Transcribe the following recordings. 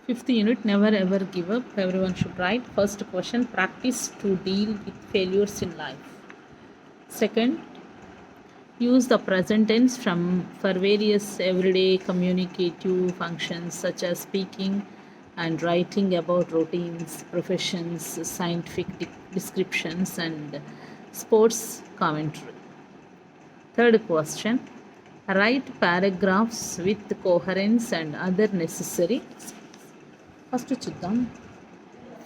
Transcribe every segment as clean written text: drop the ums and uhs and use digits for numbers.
Fifth unit, never ever give up. Everyone should write. First question, practice to deal with failures in life. Second, use the present tense for various everyday communicative functions such as speaking and writing about routines, professions, scientific descriptions, and sports commentary. Third question, write paragraphs with coherence and other necessary. First చూద్దాం,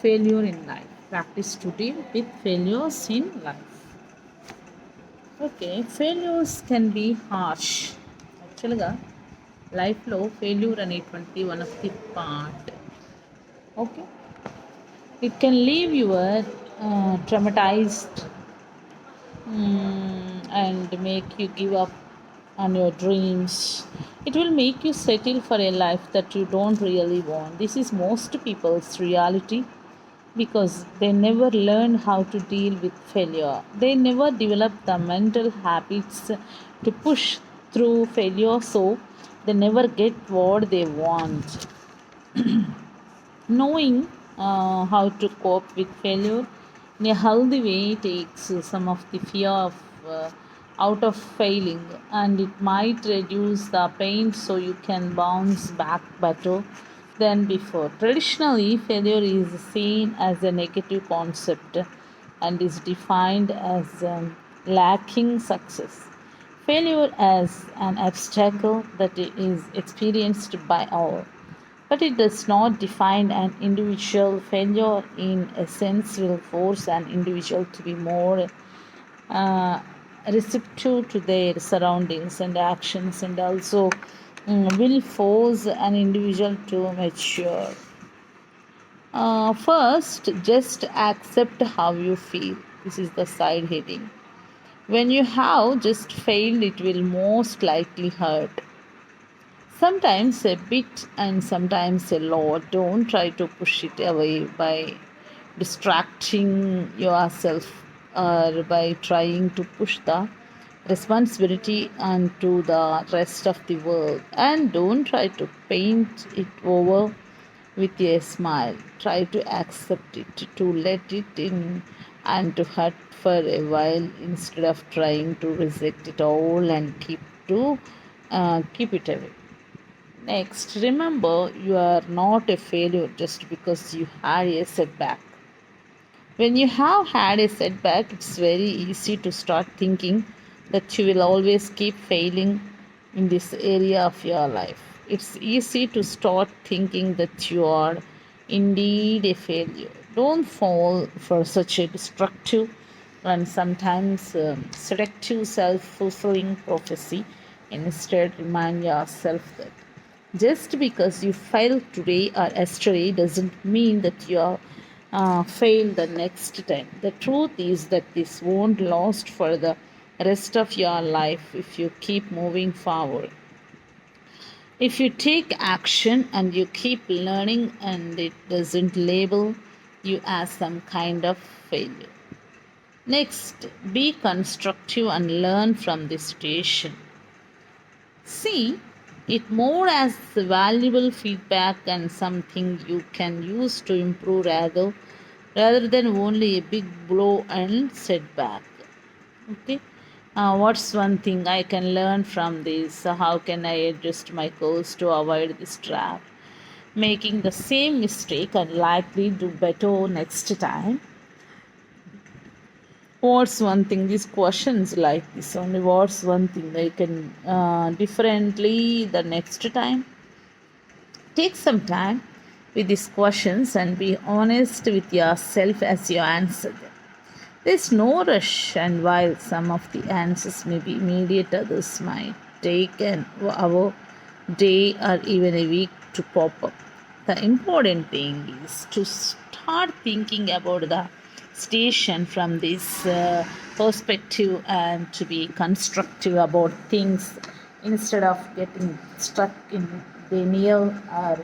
failure in life. Practice to deal with failures in life. Okay, failures can be harsh. యాక్చువల్గా లైఫ్లో failure అనేటువంటి one of the part. Okay, it can leave your traumatized and make you give up on your dreams. It will make you settle for a life that you don't really want. This is most people's reality because they never learn how to deal with failure. They never develop the mental habits to push through failure, so they never get what they want. Knowing how to cope with failure in a healthy way takes some of the fear of out of failing, and it might reduce the pain so you can bounce back better than before. Traditionally, failure is seen as a negative concept and is defined as lacking success. Failure as an obstacle that is experienced by all, but it does not define an individual. Failure, in essence, will force an individual to be more uh, receptive to their surroundings and actions, and also will force an individual to mature. First, just accept how you feel. This is the side heading. When you have just failed, it will most likely hurt. Sometimes a bit and sometimes a lot. Don't try to push it away by distracting yourself or by trying to push the responsibility onto the rest of the world. And don't try to paint it over with a smile. Try to accept it, to let it in, and to hurt for a while instead of trying to reject it all and keep it away. Next, remember you are not a failure just because you had a setback. When you have had a setback, it's very easy to start thinking that you will always keep failing in this area of your life. It's easy to start thinking that you are indeed a failure. Don't fall for such a destructive and sometimes seductive self fulfilling prophecy. Instead, remind yourself that just because you failed today or yesterday doesn't mean that you are fail the next time. The truth is that this won't last for the rest of your life if you keep moving forward. If you take action and you keep learning and it doesn't label you as some kind of failure. Next, be constructive and learn from this situation. See it more as valuable feedback and something you can use to improve rather than only a big blow and setback. Okay, what's one thing I can learn from this? How can I adjust my course to avoid this trap? Making the same mistake and likely do better next time. What's one thing? These questions like this only. What's one thing I can differently the next time? Take some time with these questions and be honest with yourself as you answer them. There's no rush, and while some of the answers may be immediate, others might take an hour, day, or even a week to pop up. The important thing is to start thinking about the station from this perspective and to be constructive about things instead of getting stuck in denial or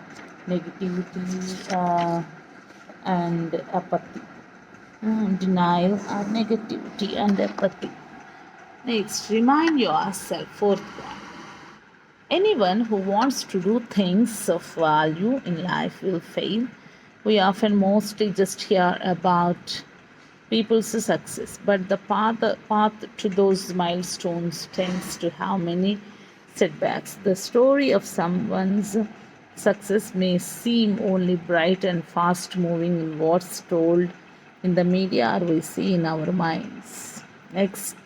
negativity and apathy. Denial or negativity and apathy. Next, remind yourself, fourth one, Anyone who wants to do things of value in life will fail. We often mostly just hear about people's success, but the path to those milestones tends to have many setbacks. The story of someone's success may seem only bright and fast moving in what's told in the media or we see in our minds. Next,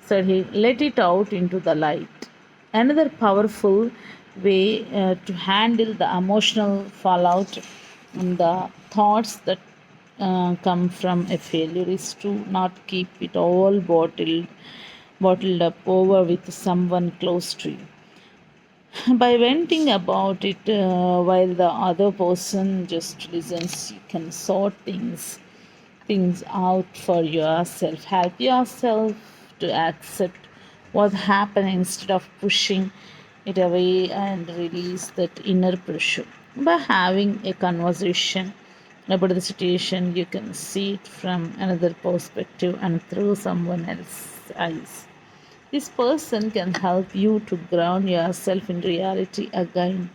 said he, let it out into the light. Another powerful way to handle the emotional fallout and the thoughts that come from a failure is to not keep it all bottled up over with someone close to you. By venting about it while the other person just listens, you can sort things out for yourself. Help yourself to accept what happened instead of pushing it away and release that inner pressure. By having a conversation about the situation, you can see it from another perspective and through someone else's eyes. This person can help you to ground yourself in reality again,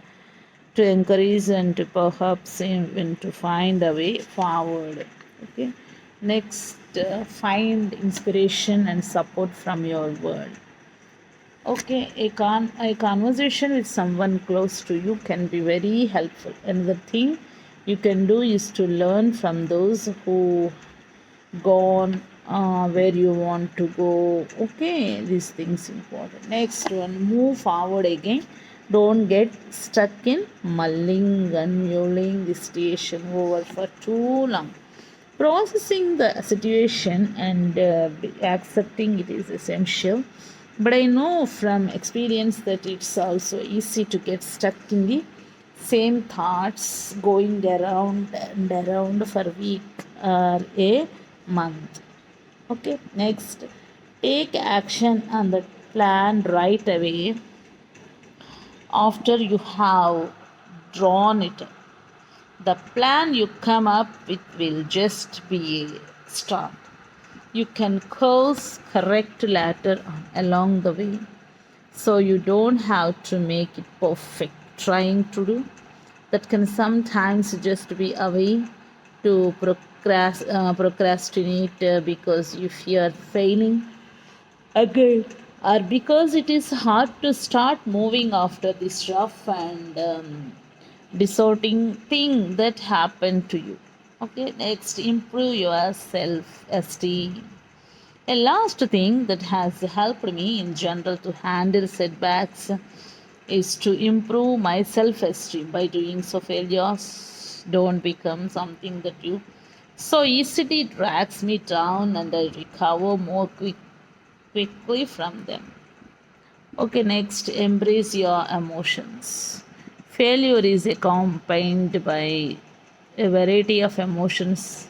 to encourage and to perhaps even to find a way forward. Okay. Next, find inspiration and support from your world. Okay, a conversation with someone close to you can be very helpful. Another thing you can do is to learn from those who gone where you want to go. Okay, these things important. Next one, move forward again. Don't get stuck in mulling and mulling the situation over for too long. Processing the situation and accepting it is essential. But I know from experience that it's also easy to get stuck in the same thoughts going around and around for a week or a month. Okay, next, take action on the plan right away after you have drawn it. The plan you come up with will just be a start. You can course correct later on along the way, so you don't have to make it perfect trying to do. That can sometimes just be a way to procrastinate because you fear failing again, or because it is hard to start moving after this rough and distorting thing that happened to you. Okay, next, improve your self esteem. A last thing that has helped me in general to handle setbacks is to improve my self esteem. By doing so, failures don't become something that you so easily drags me down and I recover more quickly from them. Okay, next, embrace your emotions. Failure is accompanied by a variety of emotions: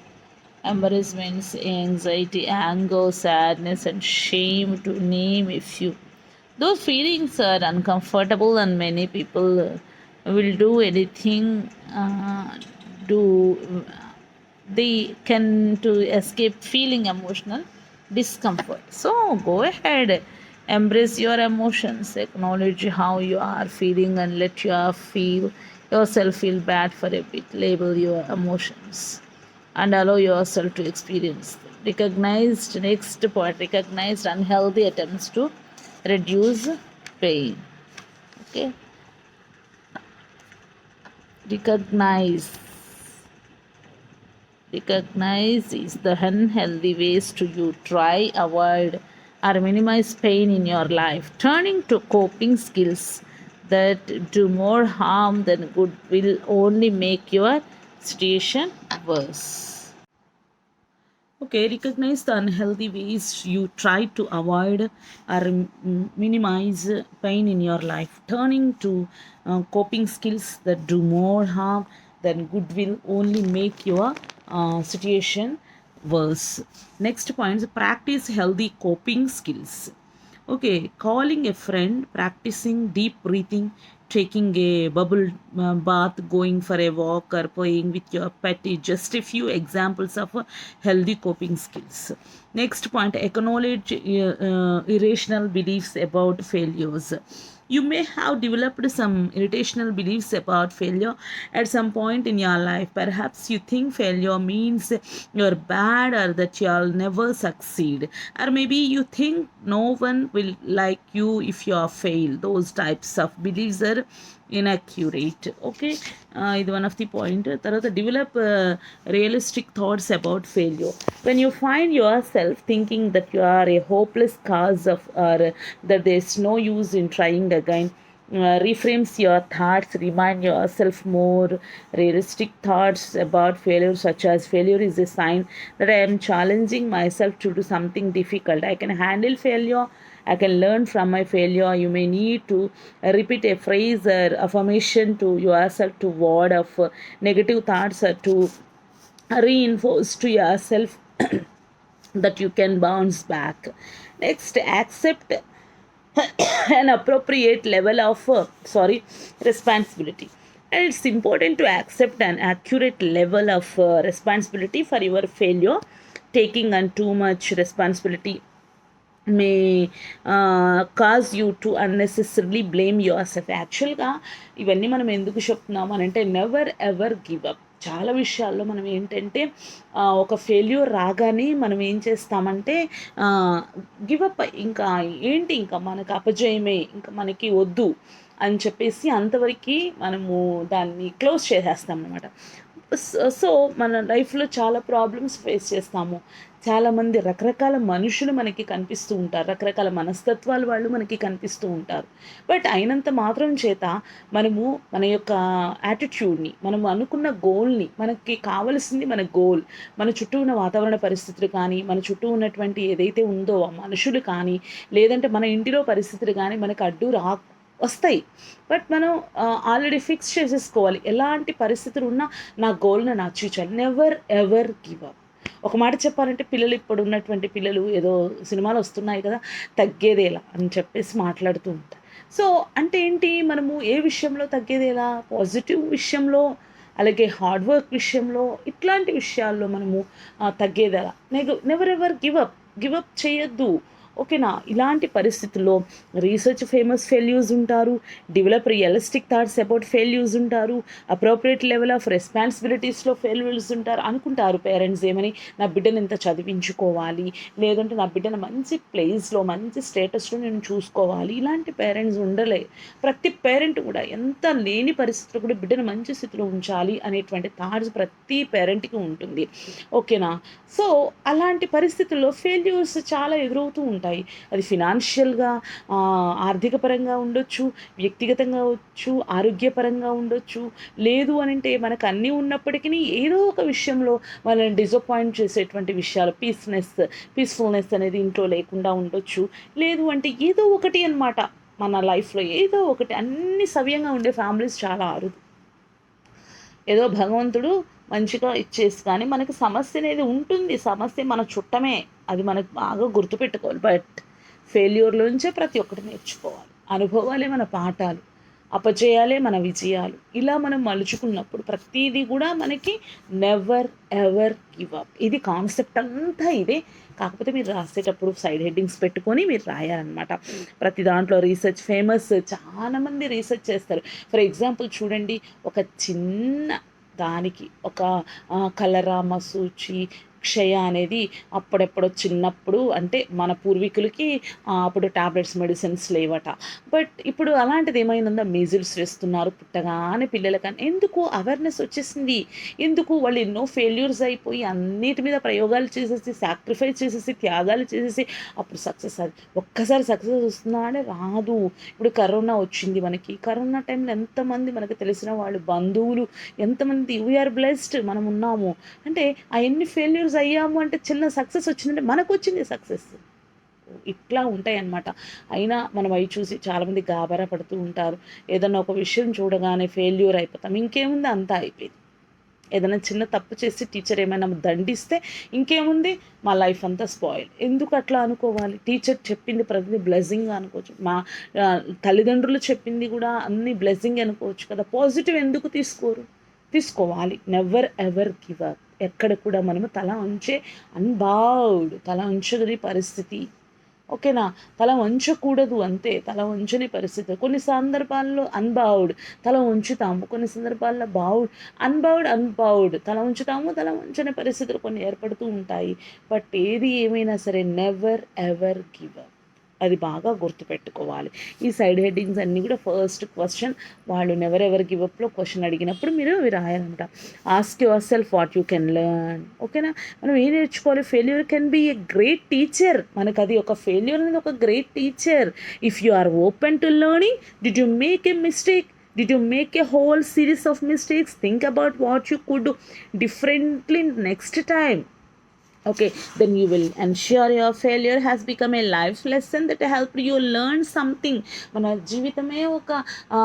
embarrassments, anxiety, anger, sadness, and shame, to name a few. Those feelings are uncomfortable, and many people will do anything do they can to escape feeling emotional discomfort. So go ahead, embrace your emotions, acknowledge how you are feeling, and let yourself feel bad for a bit. Label your emotions and allow yourself to experience them. Recognized, next point, recognized unhealthy attempts to reduce pain. Okay, recognize recognize is the unhealthy ways to you try, avoid, or minimize pain in your life. Turning to coping skills that do more harm than good will only make your situation worse. Okay, recognize the unhealthy ways you try to avoid or minimize pain in your life. Turning to coping skills that do more harm than good will only make your situation worse. Next point is practice healthy coping skills. Okay, calling a friend, practicing deep breathing, taking a bubble bath, going for a walk, or playing with your pet is just a few examples of healthy coping skills. Next point, acknowledge irrational beliefs about failures. You may have developed some irritational beliefs about failure at some point in your life. Perhaps you think failure means you're bad or that you'll never succeed. Or maybe you think no one will like you if you fail. Those types of beliefs are inaccurate. Okay, ఇది one of the point. తర్వాత develop realistic thoughts about failure. When you find yourself thinking that you are a hopeless cause of or that there's no use in trying again, reframes your thoughts, remind yourself more realistic thoughts about failure, such as failure is a sign that I am challenging myself to do something difficult. I can handle failure, I can learn from my failure. You may need to repeat a phrase or affirmation to yourself to ward off negative thoughts, or to reinforce to yourself that you can bounce back. Next, accept an appropriate level of responsibility. And it's important to accept an accurate level of responsibility for your failure. Taking on too much responsibility may cause you to unnecessarily blame yourself. యాక్చువల్గా ఇవన్నీ మనం ఎందుకు చెప్తున్నాము అని అంటే, never ever give up. చాలా విషయాల్లో మనం ఏంటంటే ఒక ఫెయిల్యూర్ రాగానే మనం ఏం చేస్తామంటే గివ్ అప్, ఇంకా ఏంటి, ఇంకా మనకు అపజయమే, ఇంకా మనకి వద్దు అని చెప్పేసి అంతవరకు మనము దాన్ని క్లోజ్ చేసేస్తాం అన్నమాట. సో మన లైఫ్లో చాలా ప్రాబ్లమ్స్ ఫేస్ చేస్తాము. చాలామంది రకరకాల మనుషులు మనకి కనిపిస్తూ ఉంటారు, రకరకాల మనస్తత్వాలు వాళ్ళు మనకి కనిపిస్తూ ఉంటారు. బట్ అయినంత మాత్రం చేత మనము మన యొక్క యాటిట్యూడ్ని, మనము అనుకున్న గోల్ని, మనకి కావలసింది మన గోల్, మన చుట్టూ ఉన్న వాతావరణ పరిస్థితులు కానీ, మన చుట్టూ ఉన్నటువంటి ఏదైతే ఉందో ఆ మనుషులు కానీ, లేదంటే మన ఇంటిలో పరిస్థితులు కానీ మనకు అడ్డు వస్తాయి. బట్ మనం ఆల్రెడీ ఫిక్స్ చేసేసుకోవాలి, ఎలాంటి పరిస్థితులు ఉన్నా నా గోల్ని నా అచీవ్ చేయాలి. Never ever give up. ఒక మాట చెప్పాలంటే, పిల్లలు, ఇప్పుడు ఉన్నటువంటి పిల్లలు ఏదో సినిమాలు వస్తున్నాయి కదా, తగ్గేదేలా అని చెప్పేసి మాట్లాడుతూ ఉంటారు. సో అంటే ఏంటి, మనము ఏ విషయంలో తగ్గేదేలా, పాజిటివ్ విషయంలో, అలాగే హార్డ్ వర్క్ విషయంలో, ఇట్లాంటి విషయాల్లో మనము తగ్గేదేలా. నెవర్ ఎవర్ గివ్ అప్ చేయొద్దు. ఓకేనా. ఇలాంటి పరిస్థితుల్లో రీసెర్చ్ ఫేమస్ ఫెయిల్యూర్స్ ఉంటారు, develop realistic thoughts about failures ఉంటారు, అప్రోప్రియేట్ లెవెల్ ఆఫ్ రెస్పాన్సిబిలిటీస్లో ఫెయిల్యూర్స్ ఉంటారు. అనుకుంటారు పేరెంట్స్ ఏమని, నా బిడ్డను ఇంత చదివించుకోవాలి, లేదంటే నా బిడ్డను మంచి ప్లేస్లో, మంచి స్టేటస్లో నేను చూసుకోవాలి. ఇలాంటి పేరెంట్స్ ఉండలే. ప్రతి పేరెంట్ కూడా ఎంత లేని పరిస్థితుల్లో కూడా బిడ్డను మంచి స్థితిలో ఉంచాలి అనేటువంటి థాట్స్ ప్రతి పేరెంట్కి ఉంటుంది. ఓకేనా. సో అలాంటి పరిస్థితుల్లో ఫెయిల్యూర్స్ చాలా ఎదురవుతూ ఉంటాయి. అది ఫినాన్షియల్గా, ఆర్థిక పరంగా ఉండొచ్చు, వ్యక్తిగతంగా ఉండొచ్చు, ఆరోగ్యపరంగా ఉండొచ్చు. లేదు అని అంటే మనకు అన్నీ ఉన్నప్పటికీ ఏదో ఒక విషయంలో మనల్ని డిసప్పాయింట్ చేసేటువంటి విషయాలు, పీస్ఫుల్నెస్ అనేది ఇంట్లో లేకుండా ఉండొచ్చు. లేదు అంటే ఏదో ఒకటి అన్నమాట, మన లైఫ్లో ఏదో ఒకటి. అన్ని సవ్యంగా ఉండే ఫ్యామిలీస్ చాలా అరుదు. ఏదో భగవంతుడు మంచిగా ఇచ్చేసి, కానీ మనకి సమస్య అనేది ఉంటుంది. సమస్య మన చుట్టమే, అది మనకు బాగా గుర్తుపెట్టుకోవాలి. బట్ ఫెయిల్యూర్లోంచే ప్రతి ఒక్కటి నేర్చుకోవాలి. అనుభవాలే మన పాఠాలు, అపజయాలే మన విజయాలు. ఇలా మనం మలుచుకున్నప్పుడు ప్రతిదీ కూడా మనకి నెవర్ ఎవర్ గివ్ అప్. ఇది కాన్సెప్ట్ అంతా ఇదే. కాకపోతే మీరు రాసేటప్పుడు సైడ్ హెడ్డింగ్స్ పెట్టుకొని మీరు రాయాలన్నమాట. ప్రతి దాంట్లో రీసెర్చ్ ఫేమస్, చాలామంది రీసెర్చ్ చేస్తారు. ఫర్ ఎగ్జాంపుల్ చూడండి, ఒక చిన్న దానికి ఒక కలరా, మసూచి, క్షయ అనేది అప్పుడెప్పుడో చిన్నప్పుడు, అంటే మన పూర్వీకులకి అప్పుడు టాబ్లెట్స్, మెడిసిన్స్ లేవట. బట్ ఇప్పుడు అలాంటిది ఏమైందో, మీజిల్స్ వేస్తున్నారు పుట్టగానే పిల్లలకని. ఎందుకు అవేర్నెస్ వచ్చేసింది. ఎందుకు వాళ్ళు ఎన్నో ఫెయిల్యూర్స్ అయిపోయి అన్నిటి మీద ప్రయోగాలు చేసేసి, సాక్రిఫైస్ చేసేసి, త్యాగాలు చేసేసి అప్పుడు సక్సెస్. అది ఒక్కసారి సక్సెస్ వస్తుందా అంటే రాదు. ఇప్పుడు కరోనా వచ్చింది మనకి. కరోనా టైంలో ఎంతమంది మనకు తెలిసిన వాళ్ళు, బంధువులు, ఎంతమంది వీఆర్ బ్లెస్డ్ మనం ఉన్నాము. అంటే అవన్నీ ఫెయిల్యూర్స్ అయ్యాము అంటే, చిన్న సక్సెస్ వచ్చిందంటే మనకు వచ్చింది సక్సెస్. ఇట్లా ఉంటాయి అన్నమాట. అయినా మనం అవి చూసి చాలామంది గాబరా పడుతూ ఉంటారు. ఏదన్నా ఒక విషయం చూడగానే ఫెయిల్యూర్ అయిపోతాం. ఇంకేముంది, అంతా అయిపోయింది. ఏదైనా చిన్న తప్పు చేసి టీచర్ ఏమైనా దండిస్తే ఇంకేముంది, మా లైఫ్ అంతా స్పాయిల్. ఎందుకు అట్లా అనుకోవాలి? టీచర్ చెప్పింది ప్రతిదీ బ్లెస్సింగ్ అనుకోవచ్చు. మా తల్లిదండ్రులు చెప్పింది కూడా అన్ని బ్లెస్సింగ్ అనుకోవచ్చు కదా. పాజిటివ్ ఎందుకు తీసుకోవాలి. Never ever give up. ఎక్కడ కూడా మనము తల ఉంచే, తల ఉంచదని పరిస్థితి ఓకేనా, తల వంచకూడదు అంతే, తల వంచని పరిస్థితి. కొన్ని సందర్భాల్లో అన్బౌడ్ తల ఉంచుతాము, కొన్ని సందర్భాల్లో అన్బౌడ్ తల ఉంచుతాము, తల వంచని పరిస్థితులు కొన్ని ఏర్పడుతూ ఉంటాయి. బట్ ఏది ఏమైనా సరే నెవర్ ఎవర్ గివ్ అప్, అది బాగా గుర్తుపెట్టుకోవాలి. ఈ సైడ్ హెడ్డింగ్స్ అన్నీ కూడా ఫస్ట్ క్వశ్చన్ వాళ్ళు నెవర్ ఎవర్ గివ్ అప్లో క్వశ్చన్ అడిగినప్పుడు మీరు అవి రాయాలంట. Ask yourself what you can learn. ఓకేనా, మనం ఏం నేర్చుకోవాలి? Failure can be a great teacher. మనకు అది ఒక ఫెయిల్యూర్ అనేది ఒక great teacher. If you are open to learning, did you make a mistake, did you make a whole series of mistakes, think about what you could do differently next time. Okay, then you will ensure your failure has become a life lesson that helped you learn something. మన జీవితమే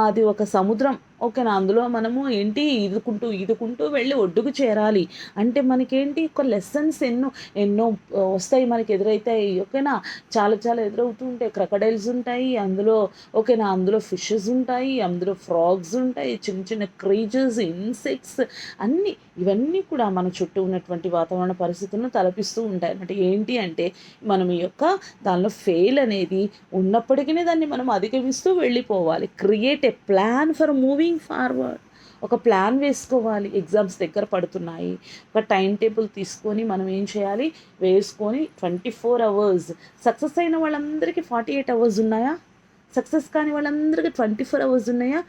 అది ఒక సముద్రం. ఓకేనా, అందులో మనము ఏంటి ఈదుకుంటూ వెళ్ళి ఒడ్డుకు చేరాలి. అంటే మనకేంటి ఒక లెసన్స్ ఎన్నో ఎన్నో వస్తాయి, మనకి ఎదురైతాయి. ఓకేనా, చాలా చాలా ఎదురవుతూ ఉంటాయి. క్రొకడైల్స్ ఉంటాయి అందులో. ఓకేనా, అందులో ఫిషెస్ ఉంటాయి, అందులో ఫ్రాగ్స్ ఉంటాయి, చిన్న చిన్న క్రీచర్స్, ఇన్సెక్ట్స్ అన్నీ. ఇవన్నీ కూడా మన చుట్టూ ఉన్నటువంటి వాతావరణ పరిస్థితులను తలపిస్తూ ఉంటాయి అన్నమాట. ఏంటి అంటే మనం ఈ యొక్క దానిలో ఫెయిల్ అనేది ఉన్నప్పటికీ దాన్ని మనం అధిగమిస్తూ వెళ్ళిపోవాలి. Create a plan for moving forward. ఒక ప్లాన్ వేసుకోవాలి. ఎగ్జామ్స్ దగ్గర పడుతున్నాయి, ఒక టైం టేబుల్ తీసుకొని మనం ఏం చేయాలి, వేసుకొని 24 hours. సక్సెస్ అయిన వాళ్ళందరికీ 48 hours ఉన్నాయా? సక్సెస్ కాని వాళ్ళందరికీ 24 hours ఉన్నాయా?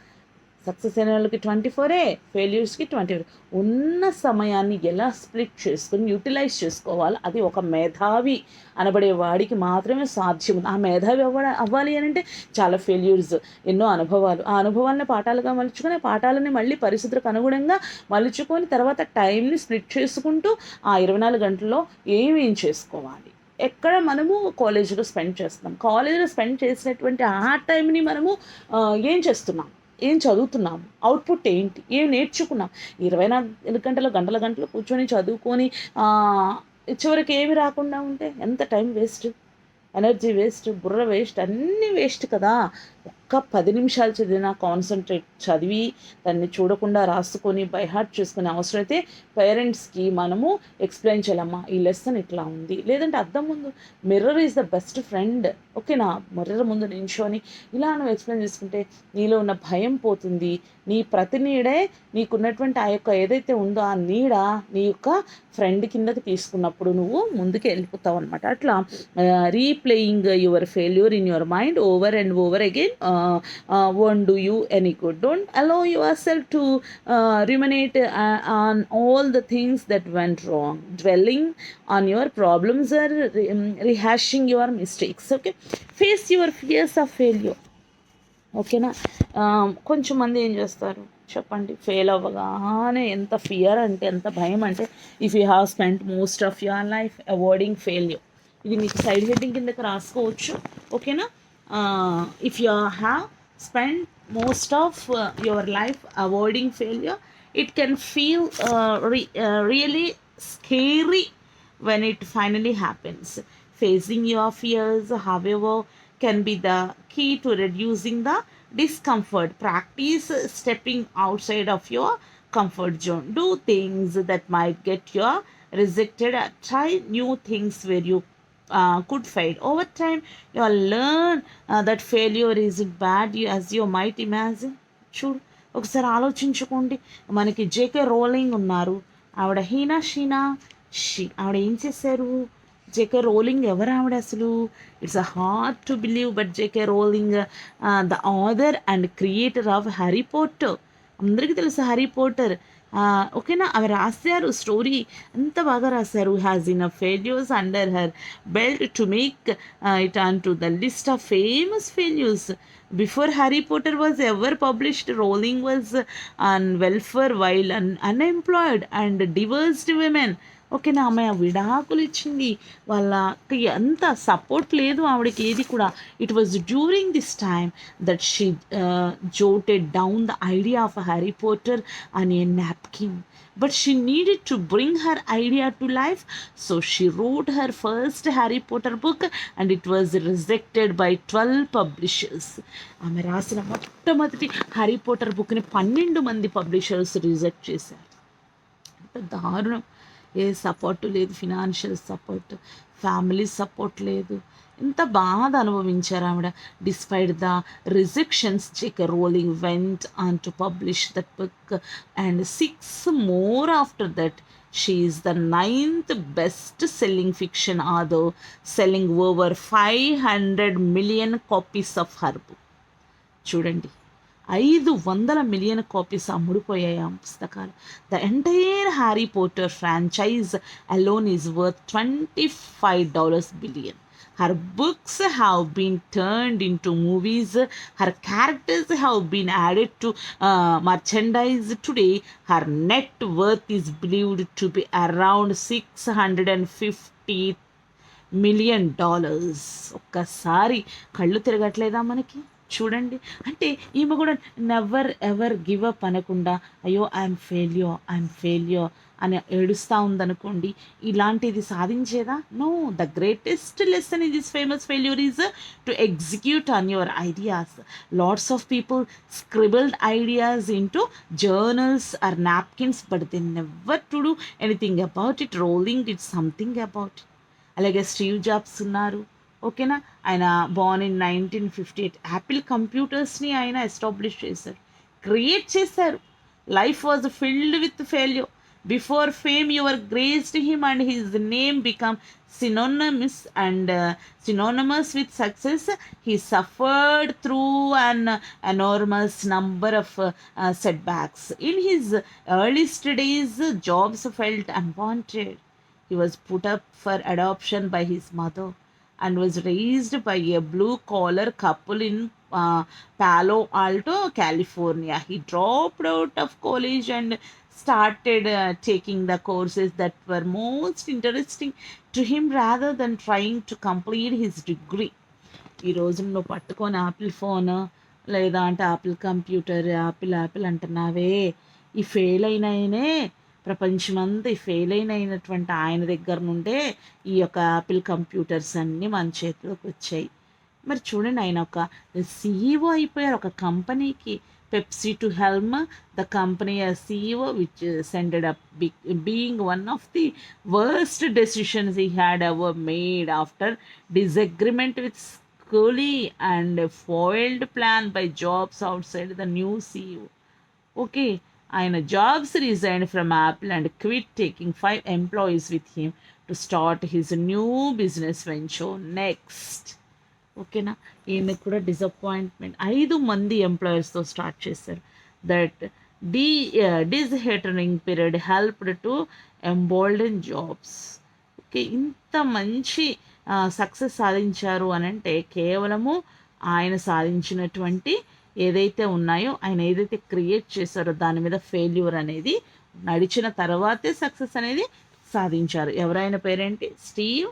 సక్సెస్ అయిన వాళ్ళకి 24, ఫెయిల్యూర్స్కి 24. ఉన్న సమయాన్ని ఎలా స్ప్లిట్ చేసుకుని యూటిలైజ్ చేసుకోవాలి, అది ఒక మేధావి అనబడే వాడికి మాత్రమే సాధ్యం. ఆ మేధావి అవ్వాలి అని అంటే చాలా ఫెయిల్యూర్స్, ఎన్నో అనుభవాలు, ఆ అనుభవాలను పాఠాలుగా మలుచుకొని, పాఠాలని మళ్ళీ పరిస్థితులకు అనుగుణంగా మలుచుకొని, తర్వాత టైంని స్ప్లిట్ చేసుకుంటూ ఆ 24 గంటల్లో ఏమేం చేసుకోవాలి, ఎక్కడ మనము కాలేజీలో స్పెండ్ చేస్తున్నాం, కాలేజీలో స్పెండ్ చేసినటువంటి ఆ టైంని మనము ఏం చేస్తున్నాం, ఏం చదువుతున్నాము, అవుట్పుట్ ఏంటి, ఏం నేర్చుకున్నాం. 24 గంటలు కూర్చొని చదువుకొని చివరికి ఏమి రాకుండా ఉంటే ఎంత టైం వేస్ట్, ఎనర్జీ వేస్ట్, బుర్ర వేస్ట్, అన్నీ వేస్ట్ కదా. ఒక్క 10 నిమిషాలు చదివినా కాన్సన్ట్రేట్ చదివి దాన్ని చూడకుండా రాసుకొని బైహార్ట్ చేసుకునే అవసరం అయితే పేరెంట్స్కి మనము ఎక్స్ప్లెయిన్ చేయాలమ్మా, ఈ లెసన్ ఇట్లా ఉంది. లేదంటే అద్దం ముందు, mirror is the best friend. ఓకేనా, మిర్రర్ ముందు నించొని ఇలా నువ్వు ఎక్స్ప్లెయిన్ చేసుకుంటే నీలో ఉన్న భయం పోతుంది. నీ ప్రతి నీడే నీకున్నటువంటి ఆ యొక్క ఏదైతే ఉందో ఆ నీడ నీ యొక్క ఫ్రెండ్ కిందకి తీసుకున్నప్పుడు నువ్వు ముందుకు వెళ్ళిపోతావు అనమాట. అట్లా రీప్లేయింగ్ your failure in your mind over and over again won't do you any good. Don't allow yourself to ruminate on all the things that went wrong. Dwelling on your problems or rehashing your mistakes. Okay, face your fears of failure. ఓకేనా, కొంచెం మంది ఏం చేస్తారు చెప్పండి, fail అవ్వగానే ఎంత fear అంటే, ఎంత భయం అంటే, if you have spent most of your life avoiding failure. ఇది మీకు సైడ్ హెడ్డింగ్ కిందకి రాసుకోవచ్చు. ఓకేనా, if you have spend most of your life avoiding failure, it can feel really scary when it finally happens. Facing your fears, however, can be the key to reducing the discomfort. Practice stepping outside of your comfort zone. Do things that might get you rejected. Try new things where you could fail. Over time, you'll learn that failure isn't bad as you might imagine. చూడు, ఒకసారి ఆలోచించుకోండి. మనకి JK rolling ఉన్నారు, ఆవిడ ఆవిడ ఏం చేశారు? JK rolling ఎవరు ఆవిడ అసలు? It's a hard to believe, but JK Rowling the author and creator of Harry Potter. అందరికీ తెలుసు హ్యారీ పోటర్. ఓకేనా, ఆమె రాశారు స్టోరీ, ఎంత బాగా రాశారు. Has in a failures under her belt to make it on to the list of famous failures. Before Harry Potter was ever published, Rowling was on welfare while unemployed and divorced women. ఓకేనా, ఆమె విడాకులు ఇచ్చింది, వాళ్ళకి అంత support లేదు ఆవిడకి ఏది కూడా. It was during this time that she jotted down the idea of Harry Potter on a napkin. But she needed to bring her idea to life, so she wrote her first Harry Potter book and it was rejected by 12 publishers. ఆమె రాసిన మొట్టమొదటి Harry Potter బుక్ని 12 మంది publishers reject చేశారు. అంత దారుణం. ఏ support లేదు, financial support, family support లేదు. ఎంత బాధ అనుభవించారు ఆవిడ. Despite the rejections, JK rolling went on to publish that book and 6 more after that. She is the 9th best selling fiction author, selling over 500 million copies of her book. చూడండి, 500 million copies అమ్ముడుపోయాయి ఆ పుస్తకాలు. The entire Harry Potter franchise alone is worth $25 billion. Her books have been turned into movies. Her characters have been added to merchandise. Today, her net worth is believed to be around $650 million. ఒక్కసారి కళ్ళు తిరగట్లేదా మనకి? చూడండి, అంటే ఈమె కూడా never ever give up అనకుండా అయ్యో I'm failure అని ఏడుస్తూ ఉందనుకోండి, ఇలాంటిది సాధించేదా? No. The greatest lesson in this famous failure is to execute on your ideas. Lots of people scribbled ideas into journals or napkins, but they never to do anything about it. Rowling did something about it. అలాగే Steve jobs ఉన్నారు, ఓకేనా. ఆయన Born in 1958. Apple కంప్యూటర్స్ని ఆయన establish చేశారు, create చేశారు. Life was filled with failure. Before fame your graced him and his name become synonymous with success. He suffered through an enormous number of setbacks. In his earliest days, Jobs felt unwanted. He was put up for adoption by his mother and was raised by a blue-collar couple in Palo Alto, California. He dropped out of college and started taking the courses that were most interesting to him rather than trying to complete his degree. ఈ రోజుల్లో పట్టుకొని Apple phone లేదా అంటే Apple computer, Apple అంటున్నావే, ఈ fail అయినాయనే ప్రపంచమంతా ఈ fail అయినటువంటి ఆయన దగ్గర నుండే ఈ యొక్క యాపిల్ కంప్యూటర్స్ అన్నీ మన చేతిలోకి వచ్చాయి. మరి చూడండి, ఆయన ఒక సీఈఓ అయిపోయారు ఒక కంపెనీకి. Pepsi to helm the company CEO which ended up being one of the worst decisions he had ever made after disagreement with Scully and a foiled plan by Jobs outside the new CEO. Okay, ఆయన jobs resign from Apple and quit, taking 5 employees with him to start his new business venture next. ఓకేనా, ఈయన కూడా disappointment. 5 మంది ఎంప్లాయర్స్తో start చేశారు. That disheartening period helped to embolden jobs. Okay, ఇంత మంచి success సాధించారు అని అంటే కేవలము ఆయన సాధించినటువంటి ఏదైతే ఉన్నాయో, ఆయన ఏదైతే క్రియేట్ చేశారో దాని మీద ఫెయిల్యూర్ అనేది నడిచిన తర్వాతే సక్సెస్ అనేది సాధించారు. ఎవరైనా పేరేంటి? Steve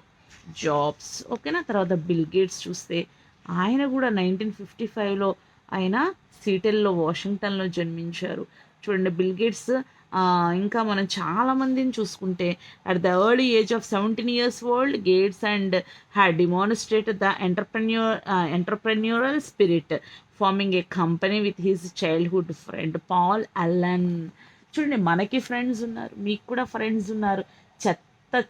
jobs. ఓకేనా. తర్వాత బిల్ గేట్స్ చూస్తే ఆయన కూడా 1955లో ఆయన సీటెల్లో వాషింగ్టన్లో జన్మించారు. చూడండి, బిల్ గేట్స్ ఇంకా మనం చాలామందిని చూసుకుంటే at the early age of 17 years old, Gates and had demonstrated the entrepreneurial spirit, forming a company with his childhood friend Paul Allen. చూడండి, మనకి ఫ్రెండ్స్ ఉన్నారు, మీకు కూడా ఫ్రెండ్స్ ఉన్నారు.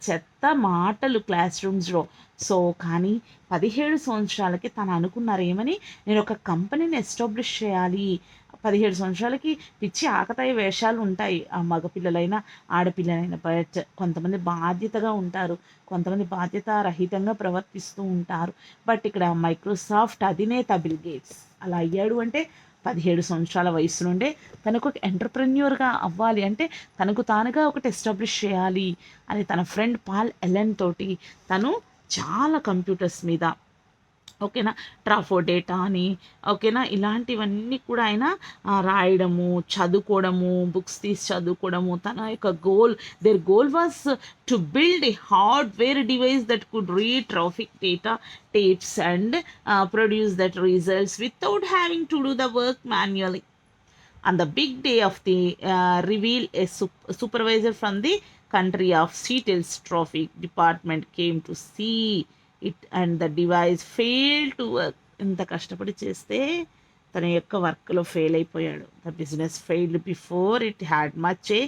చెత్త మాటలు క్లాస్ రూమ్స్లో. సో కానీ 17 సంవత్సరాలకి తను అనుకున్నారు ఏమని, నేను ఒక కంపెనీని ఎస్టాబ్లిష్ చేయాలి. 17 సంవత్సరాలకి పిచ్చి ఆకతాయి వేషాలు ఉంటాయి, ఆ మగపిల్లలైనా ఆడపిల్లలైనా. బట్ కొంతమంది బాధ్యతగా ఉంటారు, కొంతమంది బాధ్యతారహితంగా ప్రవర్తిస్తూ ఉంటారు. బట్ ఇక్కడ మైక్రోసాఫ్ట్ అధినేత బిల్ గేట్స్ అలా అయ్యాడు అంటే 17 సంవత్సరాల వయసు నుండే తనకు ఒక ఎంటర్ప్రెన్యూర్గా అవ్వాలి, అంటే తనకు తానుగా ఒకటి ఎస్టాబ్లిష్ చేయాలి అని తన ఫ్రెండ్ పాల్ ఎలెన్ తోటి తను చాలా కంప్యూటర్స్ మీద, ఓకేనా, ట్రాఫో డేటా అని, ఓకేనా, ఇలాంటివన్నీ కూడా ఆయన రాయడము, చదువుకోవడము, బుక్స్ తీసి చదువుకోవడము. తన యొక్క there goal was to build a hardware device that could read traffic data tapes and produce that results without having to do the work manually. On the big day of the reveal, a supervisor from the country of Seattle's traffic department came to see it and the device failed to work. ఇంత కష్టపడి చేస్తే తన యొక్క వర్క్లో fail అయిపోయాడు. The business failed before it had much A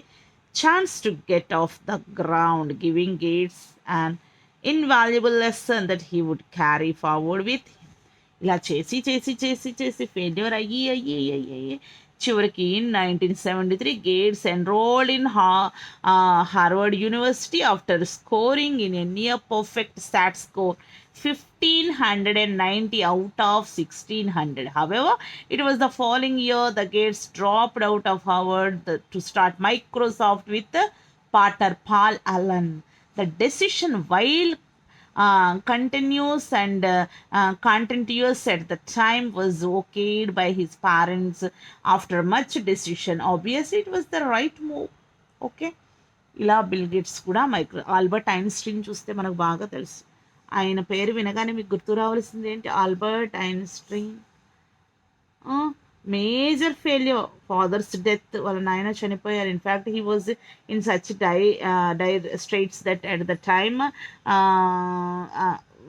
chance to get off the ground, giving Gates an invaluable lesson that he would carry forward with him. ఇలా చేసి చేసి చేసి చేసి ఫెయిల్యూర్ అయ్యి అయ్యి అయ్యి అయ్యి అయ్యి చివరికి 1973 gates enrolled in Harvard university after scoring in a near perfect start score 1590 out of 1600. However, it was the following year the Gates dropped out of Harvard to start Microsoft with partner Paul Allen. The decision, while continuous and contentious at the time, was okayed by his parents after much decision. Obviously, it was the right move. Okay. ఇలా bill gates కూడా Albert Einstein చూస్తే మనకు బాగా తెలుసు. ఆయన పేరు వినగానే మీకు గుర్తు రావాల్సింది ఏంటి? Albert Einstein. Major failure, father's death, వాళ్ళ నాయన చనిపోయారు. In fact he was in such dire states that at the time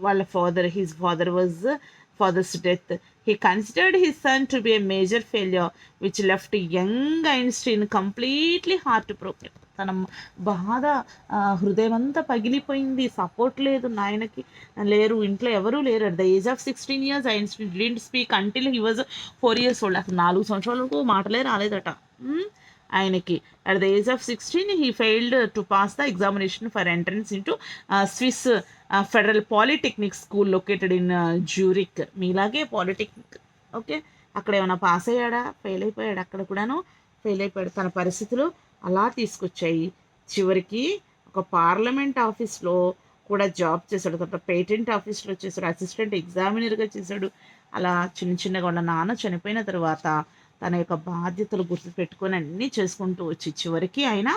వాళ్ళ his father was father's death. He considered his son to be a major failure, which left young Einstein completely heartbroken. తన బాధ హృదయం అంతా పగిలిపోయింది. Support లేదు, నాయనకి లేరు, ఇంట్లో ఎవరూ లేరు. At the age of 16 years Einstein didn't speak until he was 4 years old. అసలు 4 సంవత్సరాలకు మాటలే రాలేదట ఆయనకి. At the age of 16 he failed to pass the examination for entrance into Swiss federal polytechnic school located in Zurich. మీలాగే polytechnic. Okay, అక్కడ ఏమైనా pass అయ్యాడా? Fail అయిపోయాడు. అక్కడ కూడాను ఫెయిల్ అయిపోయాడు. తన పరిస్థితులు అలా తీసుకొచ్చాయి. చివరికి ఒక పార్లమెంట్ ఆఫీస్లో కూడా జాబ్ చేశాడు. తర్వాత పేటెంట్ ఆఫీస్లో చేశాడు, అసిస్టెంట్ ఎగ్జామినర్గా చేశాడు. అలా చిన్న చిన్నగా ఉన్న నాన్న చనిపోయిన తర్వాత తన యొక్క బాధ్యతలు గుర్తుపెట్టుకొని అన్నీ చేసుకుంటూ వచ్చి చివరికి ఆయన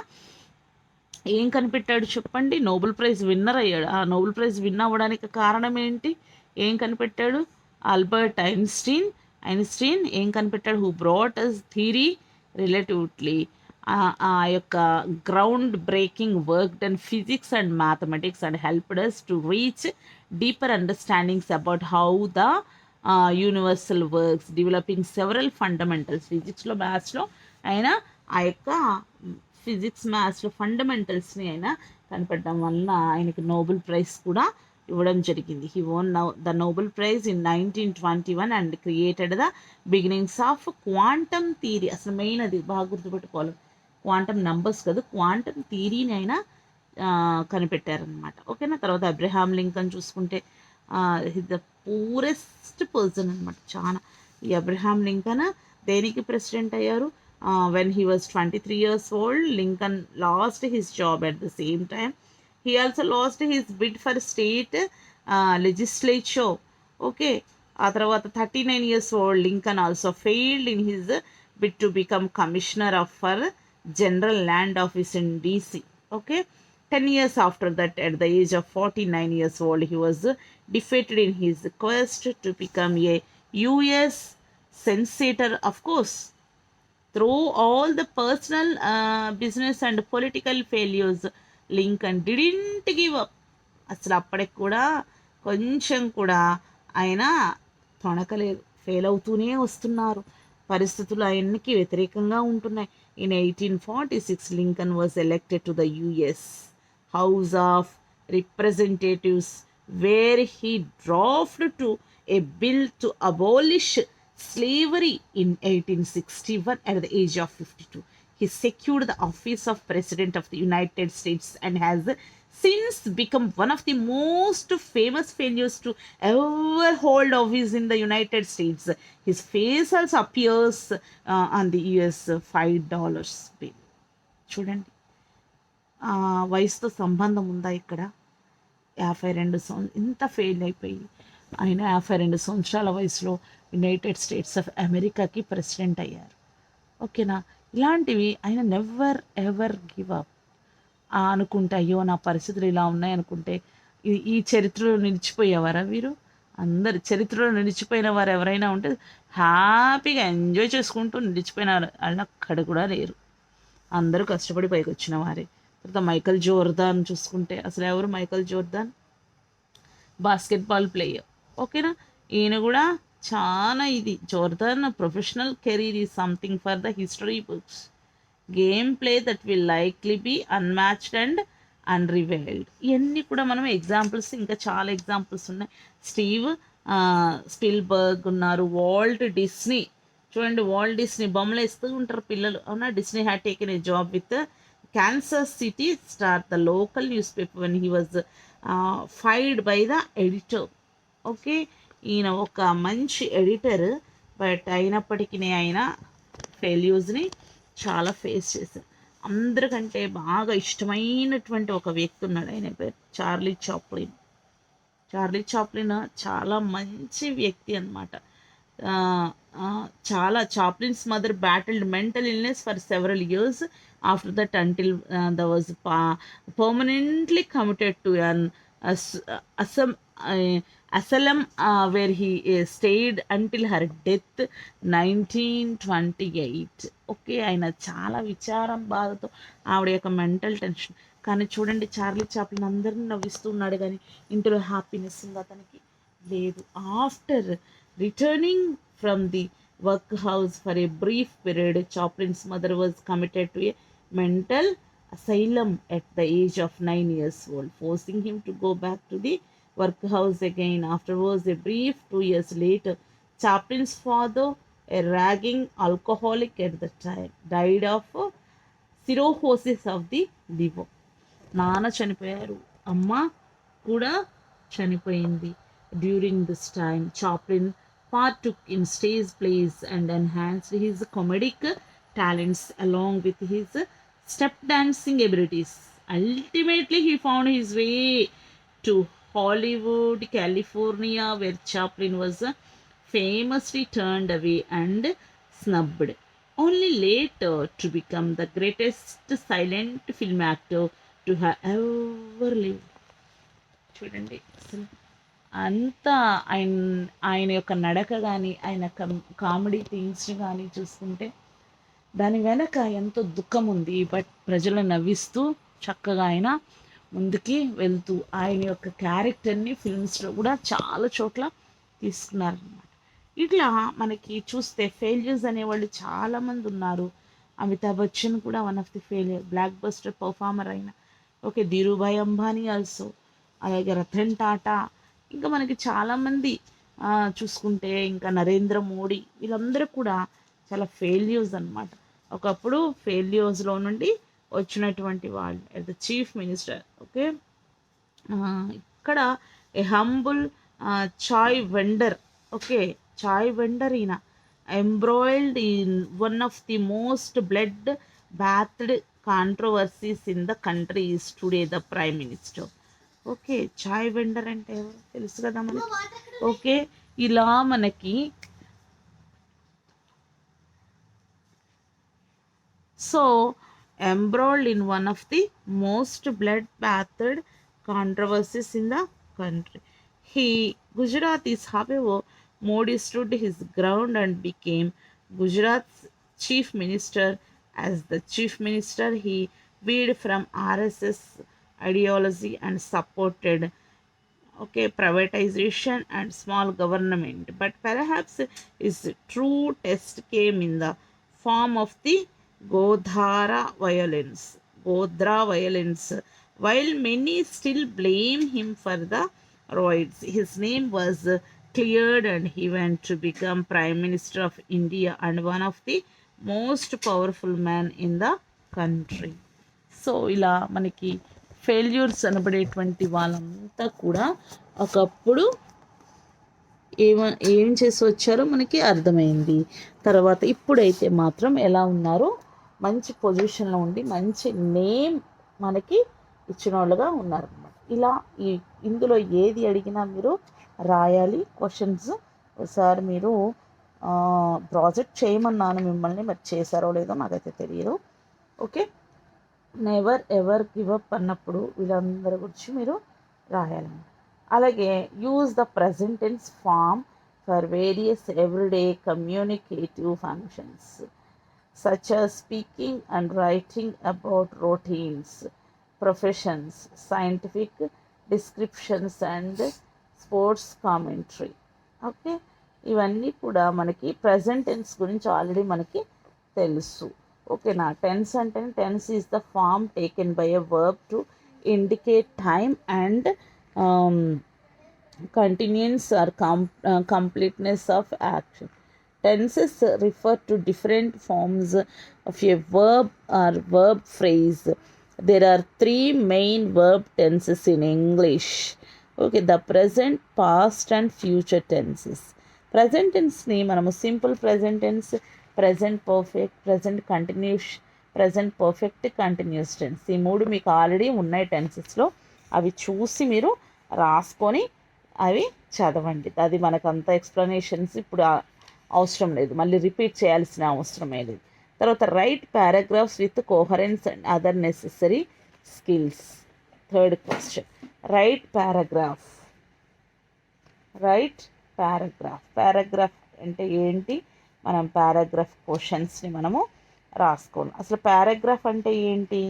ఏం కనిపెట్టాడు చెప్పండి? నోబెల్ ప్రైజ్ విన్నర్ అయ్యాడు. ఆ నోబెల్ ప్రైజ్ విన్ అవ్వడానికి కారణం ఏంటి? ఏం కనిపెట్టాడు? ఆల్బర్ట్ ఐన్స్టీన్ ఏం కనిపెట్టాడు? Who brought us theory relatively. ఆ యొక్క ground breaking work done physics and mathematics and helped us to reach deeper understandings about how the universal works, developing several fundamentals. ఫిజిక్స్లో మ్యాథ్స్లో ఆయన ఆ యొక్క ఫిజిక్స్ మ్యాథ్స్లో ఫండమెంటల్స్ని ఆయన కనిపెట్టడం వలన ఆయనకి నోబెల్ ప్రైజ్ కూడా ఇవ్వడం జరిగింది. He వోన్ the Nobel prize in 1921 and created the beginnings of quantum theory. అసలు మెయిన్ అది బాగా గుర్తుపెట్టుకోవాలి. క్వాంటమ్ నంబర్స్ కదా, క్వాంటమ్ థియరీని ఆయన కనిపెట్టారనమాట. ఓకేనా. తర్వాత అబ్రహాం లింకన్ చూసుకుంటే ద పూరెస్ట్ పర్సన్ అనమాట. చాలా ఈ అబ్రహాం లింకన్ దేనికి ప్రెసిడెంట్ అయ్యారు? When he was 23 years old, Lincoln lost his job at the same time. He also lost his bid for state legislature. Okay. ఆ తర్వాత 39 years old, Lincoln also failed in his bid to become commissioner of for General Land Office in DC. Okay. 10 years after that, at the age of 49 years old, he was defeated in his quest to become a US senator. Of course, through all the personal, business and political failures, Lincoln didn't give up. అసలు అప్పటికి కూడా కొంచెం కూడా ఆయన తొణకలేదు. Fail అవుతూనే వస్తున్నారు. పరిస్థితులు ఆయనకి వ్యతిరేకంగా ఉంటున్నాయి. In 1846 Lincoln was elected to the US house of representatives, where he draft to A bill to abolish slavery in 1861 at the age of 52. He secured the office of President of the United States and has since become one of the most famous failures to ever hold office in the United States. His face also appears on the US $5 bill. చూడండి, వయసుతో సంబంధం ఉందా ఇక్కడ? 52 ఇంత fail అయిపోయి ఆయన 52 సంవత్సరాల వయసులో యునైటెడ్ స్టేట్స్ ఆఫ్ అమెరికాకి ప్రెసిడెంట్ అయ్యారు. ఓకేనా. ఇలాంటివి ఆయన నెవర్ ఎవర్ గివ్ అప్ అనుకుంటే, అయ్యో నా పరిస్థితులు ఇలా ఉన్నాయి అనుకుంటే ఈ చరిత్రలో నిలిచిపోయేవారా వీరు? అందరు చరిత్రలో నిలిచిపోయిన వారు ఎవరైనా ఉంటే హ్యాపీగా ఎంజాయ్ చేసుకుంటూ నిలిచిపోయిన వాళ్ళు అక్కడ కూడా లేరు. అందరూ కష్టపడి పైకి వచ్చిన వారే. తర్వాత మైకల్ జోర్దాన్ చూసుకుంటే, అసలు ఎవరు మైకల్ జోర్దాన్? Basketball player. ఓకేనా. ఈయన కూడా చాలా ఇది Jordan professional career is something for the history books. Game play that will likely be unmatched and unrivalled. ఇవన్నీ కూడా మనం ఎగ్జాంపుల్స్, ఇంకా చాలా ఎగ్జాంపుల్స్ ఉన్నాయి. స్టీవ్ స్పిల్బర్గ్ ఉన్నారు, వాల్ట్ డిస్నీ. చూడండి, వాల్ట్ డిస్నీ బొమ్మలు వేస్తూ ఉంటారు పిల్లలు, అవునా. Disney had taken a job with Kansas City Star the local newspaper when he was fired by the editor. Okay, ఈయన ఒక మంచి ఎడిటర్, బట్ అయినప్పటికీ ఆయన ఫెయిల్యూర్స్ని చాలా ఫేస్ చేశారు. అందరికంటే బాగా ఇష్టమైనటువంటి ఒక వ్యక్తి ఉన్నాడు, ఆయన పేరు చార్లీ చాప్లిన్. చార్లీ చాప్లిన్ చాలా మంచి వ్యక్తి అనమాట. చాలా Chaplin's mother battled mental illness for several years after that until the was permanently committed to an అసమ్ asylum where he stayed until her death 1928. Okay, ఆయన చాలా విచారం బాధతో ఆవిడ యొక్క మెంటల్ టెన్షన్. కానీ చూడండి, చార్లీ చాప్లిన్ అందరిని నవ్విస్తూ ఉన్నాడు, కానీ ఇంట్లో హ్యాపీనెస్ ఉంది అతనికి లేదు. After returning from the workhouse for a brief period, Chaplin's mother was committed to a mental asylum at the age of 9 years old, forcing him to go back to the workhouse again. Afterwards, a brief 2 years later, Chaplin's father, a ragging alcoholic at the time, died of cirrhosis of the liver. నాన్న చనిపోయారు, అమ్మ కూడా చనిపోయింది. During this time Chaplin partook in stage plays and enhanced his comedic talents along with his step dancing abilities. Ultimately, he found his way to Hollywood, California, where Chaplin was famously turned away and snubbed, only later to become the greatest silent film actor to have ever lived. చూడండి, అసలు అంతా ఆయన ఆయన యొక్క నడక కానీ, ఆయన comedy థింగ్స్ని కానీ చూసుకుంటే దాని వెనక ఎంతో దుఃఖం ఉంది. బట్ ప్రజలను నవ్విస్తూ చక్కగా ఆయన ముందుకి వెళ్తూ ఆయన యొక్క క్యారెక్టర్ని ఫిల్మ్స్లో కూడా చాలా చోట్ల తీసుకున్నారనమాట. ఇట్లా మనకి చూస్తే ఫెయిల్యూర్స్ అనేవాళ్ళు చాలామంది ఉన్నారు. అమితాబ్ బచ్చన్ కూడా one of the failure, block buster performer అయిన. ఓకే, ధీరుభాయ్ అంబానీ ఆల్సో, అలాగే రతన్ టాటా, ఇంకా మనకి చాలామంది చూసుకుంటే ఇంకా నరేంద్ర మోడీ, వీళ్ళందరూ కూడా చాలా ఫెయిల్యూర్స్ అనమాట. ఒకప్పుడు ఫెయిల్యూర్స్లో నుండి వచ్చినటువంటి వాళ్ళు at the chief minister. Okay, ఇక్కడ a humble chai vendor. Okay, chai vendor ఈయన embroiled in one of the most blood bathed controversies in the country is today the prime minister. Okay, chai vendor అంటే ఎవరు తెలుసు కదా మనకి. ఓకే, ఇలా మనకి so embroiled in one of the most blood-bathed controversies in the country. Gujarat is, however, Modi stood his ground and became Gujarat's chief minister. As the chief minister, he veered from RSS ideology and supported privatization and small government. But perhaps his true test came in the form of the Godhara violence. Godhra violence. While many still blame him for the riots, his name was cleared and he went to become Prime Minister of India and one of the most powerful men in the country. So ఇలా మనకి failures అనబడేటువంటి వాళ్ళంతా కూడా ఒకప్పుడు ఏం చేసి వచ్చారో మనకి అర్థమైంది. తర్వాత ఇప్పుడైతే మాత్రం ఎలా ఉన్నారో మంచి పొజిషన్లో ఉండి మంచి నేమ్ మనకి ఇచ్చిన వాళ్ళుగా ఉన్నారనమాట. ఇలా ఇందులో ఏది అడిగినా మీరు రాయాలి క్వశ్చన్స్. ఒకసారి మీరు ప్రాజెక్ట్ చేయమన్నాను మిమ్మల్ని, మరి చేశారో లేదో నాకైతే తెలియదు. Okay, never ever give up అన్నప్పుడు వీళ్ళందరి గురించి మీరు రాయాలన్నమాట. అలాగే use the present tense form for various everyday communicative functions such as speaking and writing about routines, professions, scientific descriptions and sports commentary. Okay, ఇవన్నీ కూడా మనకి ప్రజెంట్ టెన్స్ గురించి ఆల్రెడీ మనకి తెలుసు. Okay, now tense and tense is the form taken by a verb to indicate time and um, continuance or completeness of action. Tenses refer to different forms of a verb or verb phrase. There are three main verb tenses in English. Okay, the present, past, and future tenses. Present tense ని మనము simple present tense, present perfect, present continuous, present perfect, continuous tense ఈ మూడు మీకు already ఉన్నాయి టెన్సెస్లో. అవి చూసి మీరు రాసుకొని అవి చదవండి. అది మనకు అంత ఎక్స్ప్లెనేషన్స్ ఇప్పుడు అవసరం లేదు, మళ్ళీ రిపీట్ చేయాల్సిన అవసరమే లేదు. తర్వాత right paragraphs with coherence and other necessary skills. Third question, right paragraph. Right paragraph. Paragraph అంటే ఏంటి? మనం పారాగ్రాఫ్ క్వశ్చన్స్ని మనము రాసుకోవాలి. అసలు పారాగ్రాఫ్ అంటే ఏంటి?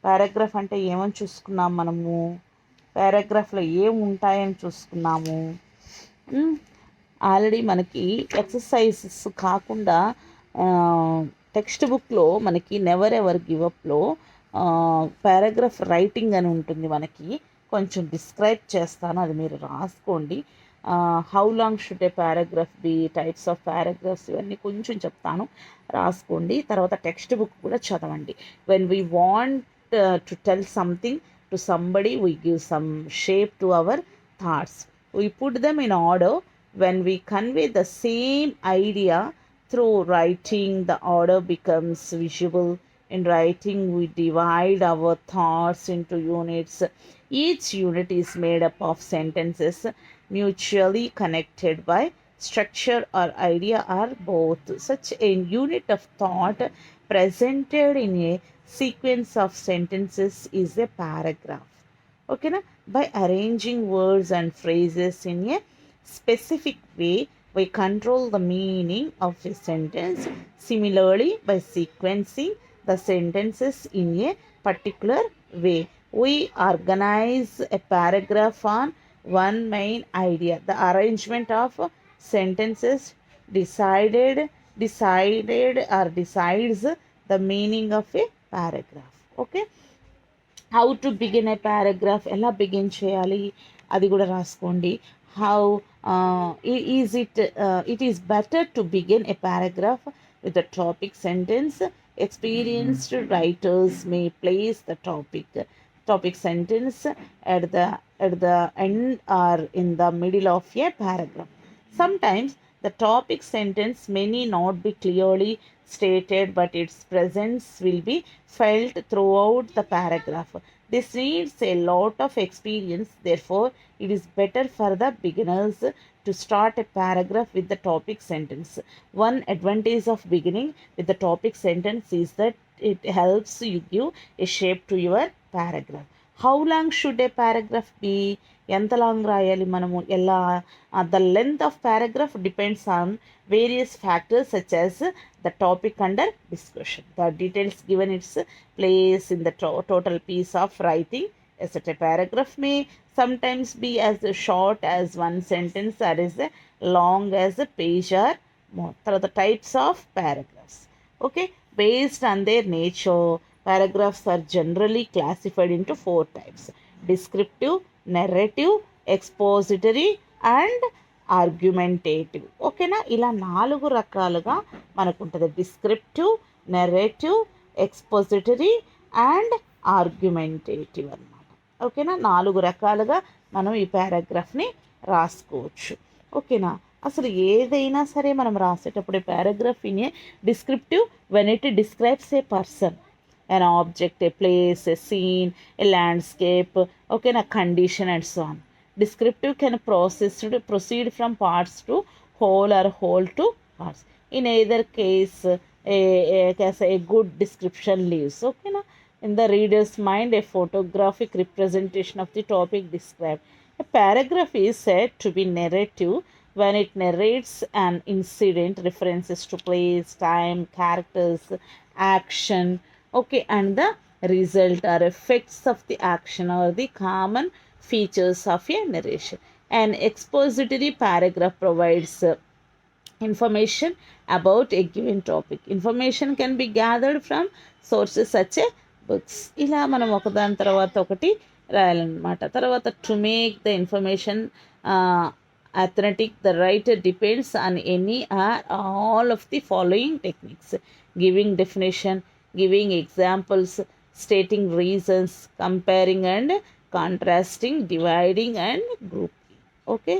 పారాగ్రాఫ్ అంటే ఏమని చూసుకున్నాం మనము? పారాగ్రాఫ్లో ఏమి ఉంటాయని చూసుకున్నాము. ఆల్రెడీ మనకి ఎక్సర్సైజెస్ కాకుండా టెక్స్ట్ బుక్లో మనకి నెవర్ ఎవర్ గివప్లో పారాగ్రాఫ్ రైటింగ్ అని ఉంటుంది. మనకి కొంచెం డిస్క్రైబ్ చేస్తాను, అది మీరు రాసుకోండి. How long should a paragraph be, types of paragraphs, ఇవన్నీ కొంచెం చెప్తాను, రాసుకోండి. తర్వాత టెక్స్ట్ బుక్ కూడా చదవండి. When we want to tell something to somebody, we give some shape to our thoughts, we put them in order. When we convey the same idea through writing, the order becomes visible. In writing, we divide our thoughts into units. Each unit is made up of sentences mutually connected by structure or idea or both. Such a unit of thought presented in a sequence of sentences is a paragraph. Okay na? By arranging words and phrases in a specific way, we control the meaning of a sentence. Similarly, by sequencing the sentences in a particular way, we organize a paragraph on one main idea. The arrangement of sentences decides the meaning of a paragraph. Okay, how to begin A paragraph, ఎలా begin చేయాలి అది కూడా రాసుకోండి. How it is better to begin A paragraph with the topic sentence. Experienced writers may place the topic sentence at the end or in the middle of a paragraph. Sometimes the topic sentence may not be clearly stated, but its presence will be felt throughout the paragraph. This needs a lot of experience. Therefore, it is better for the beginners to start a paragraph with the topic sentence. One advantage of beginning with the topic sentence is that it helps you give a shape to your paragraph. How long should a paragraph be? ఎంత long రాయాలి మనము, ఎలా? The length of paragraph depends on various factors such as the topic under discussion, the details given its place in the total piece of writing, etc. Paragraph may sometimes be as short as one sentence or as long as a page or more. Through the types of paragraphs. Okay, based on their nature, paragraphs are generally classified into four types: descriptive, narrative, expository, and argumentative. ఓకేనా? ఇలా 4 రకాలుగా మనకు ఉంటుంది: descriptive, narrative, expository and argumentative అన్నమాట. ఓకేనా? 4 రకాలుగా మనం ఈ పారాగ్రాఫ్ని రాసుకోవచ్చు. ఓకేనా? అసలు ఏదైనా సరే మనం రాసేటప్పుడు paragraph in a descriptive when it describes A person, an object, a place, a scene, a landscape, okay, a condition and so on. Descriptive can proceed from parts to whole or whole to parts. In either case, a good description leaves. Okay, na? In the reader's mind, a photographic representation of the topic described. A paragraph is said to be narrative when it narrates an incident, references to place, time, characters, action, okay, and the result or effects of the action or the common features of a narration. An expository paragraph provides information about a given topic. Information can be gathered from sources such as books. ఇలా మనం ఒకదాని తర్వాత ఒకటి రాయాలన్నమాట. తర్వాత to make the information authentic, the writer depends on any or all of the following techniques: giving definition, giving examples, stating reasons, comparing and contrasting, dividing and grouping. Okay,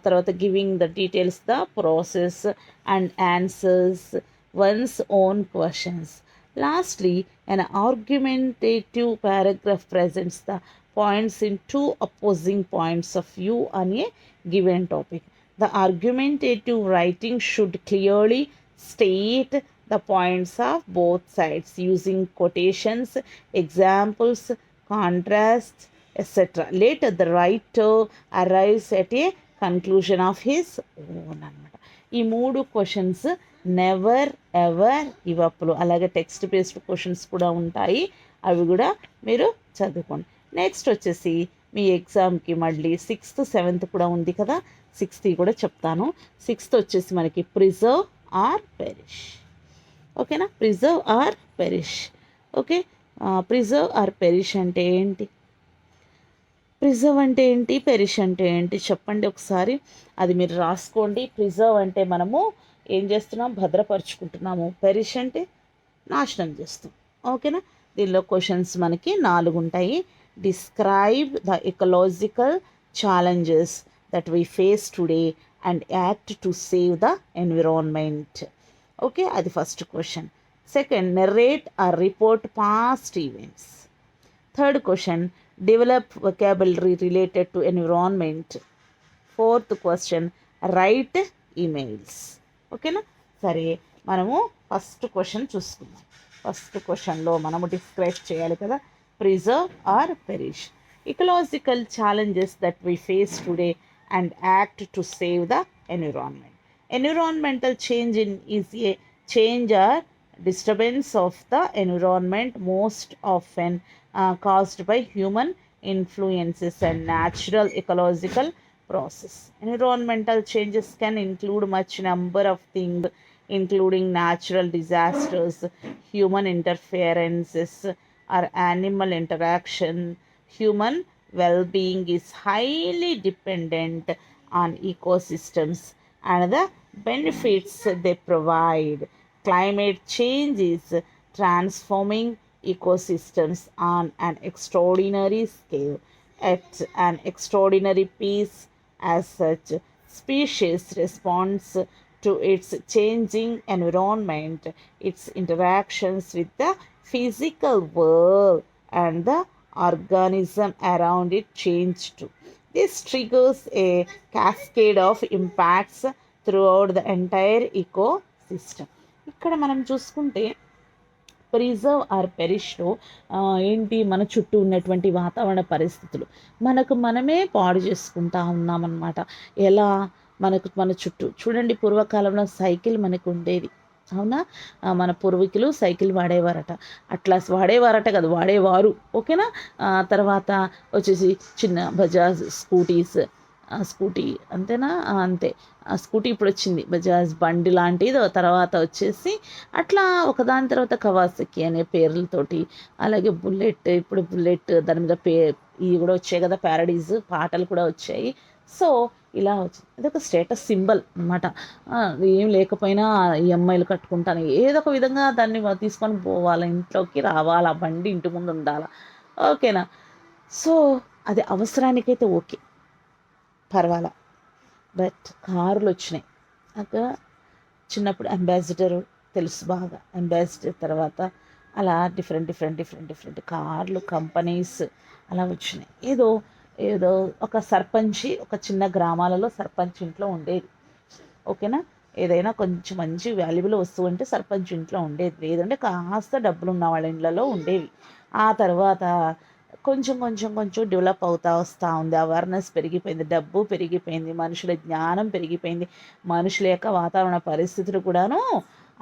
తర్వాత giving the details the process and answers one's own questions. Lastly, an argumentative paragraph presents the points in two opposing points of view on a given topic. The argumentative writing should clearly state the points of both sides using quotations, examples, contrasts, etc. Later, the writer arrives at a conclusion of his own అనమాట. ఈ మూడు questions never ever give అప్లు, అలాగే text based questions కూడా ఉంటాయి, అవి కూడా మీరు చదువుకోండి. నెక్స్ట్ వచ్చేసి మీ ఎగ్జామ్కి మళ్ళీ 6th 7th కూడా ఉంది కదా, 6th కూడా చెప్తాను. 6th వచ్చేసి మనకి ప్రిజర్వ్ ఆర్ పెరిష్. ఓకేనా, preserve or perish. Okay, preserve or perish అంటే ఏంటి, ప్రిజర్వ్ అంటే ఏంటి, పెరిష్ అంటే ఏంటి చెప్పండి ఒకసారి, అది మీరు రాసుకోండి. ప్రిజర్వ్ అంటే మనము ఏం చేస్తున్నాం, భద్రపరుచుకుంటున్నాము. పెరిష్ అంటే నాశనం చేస్తాం. ఓకేనా, దీనిలో క్వశ్చన్స్ మనకి 4 ఉంటాయి. Describe the ecological challenges that we face today and act to save the environment. Okay, అది first question. Second, narrate or report past events. Third question, develop vocabulary related to environment. Fourth question, write emails. ఓకేనా, సరే మనము first question చూసుకుందాం. First క్వశ్చన్లో మనము describe చేయాలి కదా, preserve or perish. Ecological challenges that we face today and act to save the environment. Environmental change is a change or disturbance of the environment, most often caused by human influences and natural ecological process. Environmental changes can include much number of things, including natural disasters, human interferences, or animal interaction. Human well-being is highly dependent on ecosystems and the benefits they provide. Climate change is transforming ecosystems on an extraordinary scale, at an extraordinary pace. As such, species responds to its changing environment, its interactions with the physical world and the organism around it change too. This triggers a cascade of impacts throughout the entire ecosystem. ఇక్కడ మనం చూసుకుంటే preserve are పెరిష్లో ఏంటి, మన చుట్టూ ఉన్నటువంటి వాతావరణ పరిస్థితులు మనకు మనమే పాడు చేసుకుంటా ఉన్నామన్నమాట. ఎలా, మన చుట్టూ చూడండి, పూర్వకాలంలో సైకిల్ మనకు ఉండేది, అవునా, మన పూర్వీకులు సైకిల్ వాడేవారట, అట్లా వాడేవారట కదా, వాడేవారు. ఓకేనా, తర్వాత వచ్చేసి చిన్న బజాజ్ స్కూటీస్, స్కూటీ అంతేనా, అంతే, స్కూటీ ఇప్పుడు వచ్చింది, బజాజ్ బండి లాంటిది. తర్వాత వచ్చేసి అట్లా ఒకదాని తర్వాత కవాసకి అనే పేర్లతోటి, అలాగే బుల్లెట్, ఇప్పుడు బుల్లెట్ దాని మీద ఇవి కూడా వచ్చాయి కదా, ప్యారడీస్ పాటలు కూడా వచ్చాయి. సో ఇలా వచ్చింది, అదొక స్టేటస్ సింబల్ అనమాట. ఏం లేకపోయినా ఈ అమ్మాయిలు కట్టుకుంటాను, ఏదో ఒక విధంగా దాన్ని తీసుకొని పోవాలి, ఇంట్లోకి రావాలి, బండి ఇంటి ముందు ఉండాలి. ఓకేనా, సో అది అవసరానికైతే ఓకే, పర్వాలా. బట్ కార్లు వచ్చినాయి, అక్కడ చిన్నప్పుడు అంబాసిడర్ తెలుసు బాగా, అంబాసిడర్ తర్వాత అలా డిఫరెంట్ కార్లు, కంపెనీస్ అలా వచ్చినాయి. ఏదో ఒక సర్పంచ్, ఒక చిన్న గ్రామాలలో సర్పంచ్ ఇంట్లో ఉండేది. ఓకేనా, ఏదైనా కొంచెం మంచి వాల్యుబుల్ వస్తువు అంటే సర్పంచ్ ఇంట్లో ఉండేది, లేదంటే కాస్త డబ్బులు ఉన్న వాళ్ళ ఇళ్ళలో ఉండేవి. ఆ తర్వాత కొంచెం డెవలప్ అవుతా వస్తూ ఉంది, అవేర్నెస్ పెరిగిపోయింది, డబ్బు పెరిగిపోయింది, మనుషుల జ్ఞానం పెరిగిపోయింది, మనుషుల యొక్క వాతావరణ పరిస్థితులు కూడాను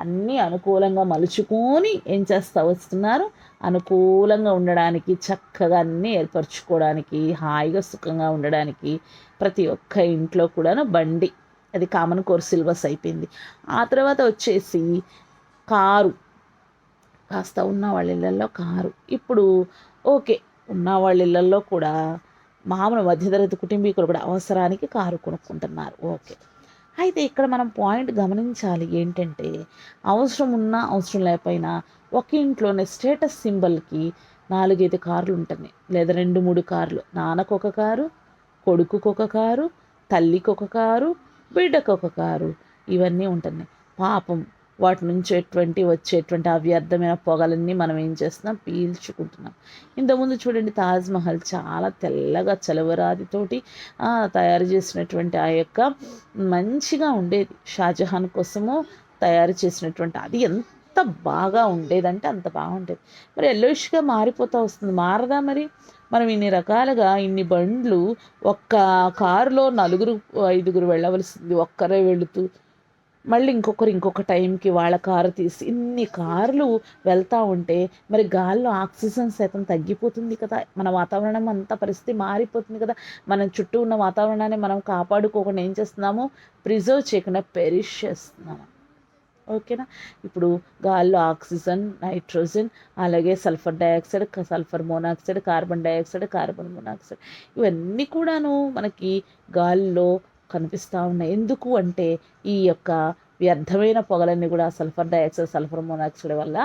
అన్నీ అనుకూలంగా మలుచుకొని ఏం చేస్తూ వస్తున్నారు, అనుకూలంగా ఉండడానికి, చక్కగా అన్నీ ఏర్పరచుకోవడానికి, హాయిగా సుఖంగా ఉండడానికి ప్రతి ఒక్క ఇంట్లో కూడాను బండి అది కామన్ కోర్ సిలబస్ అయిపోయింది. ఆ తర్వాత వచ్చేసి కారు, కాస్త ఉన్న వాళ్ళ ఇళ్ళల్లో కారు. ఇప్పుడు ఓకే, ఉన్న వాళ్ళ ఇళ్ళల్లో కూడా మామూలు మధ్యతరగతి కుటుంబీకులు కూడా అవసరానికి కారు కొనుక్కుంటున్నారు. ఓకే, అయితే ఇక్కడ మనం పాయింట్ గమనించాలి ఏంటంటే, అవసరం ఉన్నా అవసరం లేకపోయినా ఒక ఇంట్లోనే స్టేటస్ సింబల్కి 4-5 కార్లు ఉంటున్నాయి, లేదా 2-3 కార్లు. నాన్నకొక కారు, కొడుకుకొక కారు, తల్లికొక కారు, బిడ్డకొక కారు, ఇవన్నీ ఉంటున్నాయి. పాపం వాటి నుంచి వచ్చేటువంటి ఆ వ్యర్థమైన పొగలన్నీ మనం ఏం చేస్తున్నాం, పీల్చుకుంటున్నాం. ఇంతకుముందు చూడండి, తాజ్మహల్ చాలా తెల్లగా చలవరాదితోటి తయారు చేసినటువంటి ఆ యొక్క మంచిగా ఉండేది. షాజహాన్ కోసము తయారు చేసినటువంటి అది ఎంత బాగా ఉండేదంటే అంత బాగుండేది. మరి ఎల్లోయిష్గా మారిపోతూ వస్తుంది, మారదా మరి? మనం ఇన్ని రకాలుగా ఇన్ని బండ్లు, ఒక్క కారులో 4-5 వెళ్ళవలసింది ఒక్కరే వెళుతూ, మళ్ళీ ఇంకొక టైంకి వాళ్ళ కారు తీసి ఇన్ని కార్లు వెళ్తూ ఉంటే మరి గాల్లో ఆక్సిజన్ శాతం తగ్గిపోతుంది కదా, మన వాతావరణం అంతా పరిస్థితి మారిపోతుంది కదా. మన చుట్టూ ఉన్న వాతావరణాన్ని మనం కాపాడుకోకుండా ఏం చేస్తున్నాము, ప్రిజర్వ్ చేయకుండా పెరిష్ చేస్తున్నాము. ఓకేనా? ఇప్పుడు గాల్లో ఆక్సిజన్, నైట్రోజన్, అలాగే sulphur dioxide, sulphur monoxide, carbon dioxide, carbon monoxide, ఇవన్నీ కూడాను మనకి గాల్లో కనిపిస్తూ ఉన్నాయి. ఎందుకు అంటే ఈ యొక్క వ్యర్థమైన పొగలన్నీ కూడా సల్ఫర్ డయాక్సైడ్, సల్ఫర్ మోనాక్సైడ్ వల్ల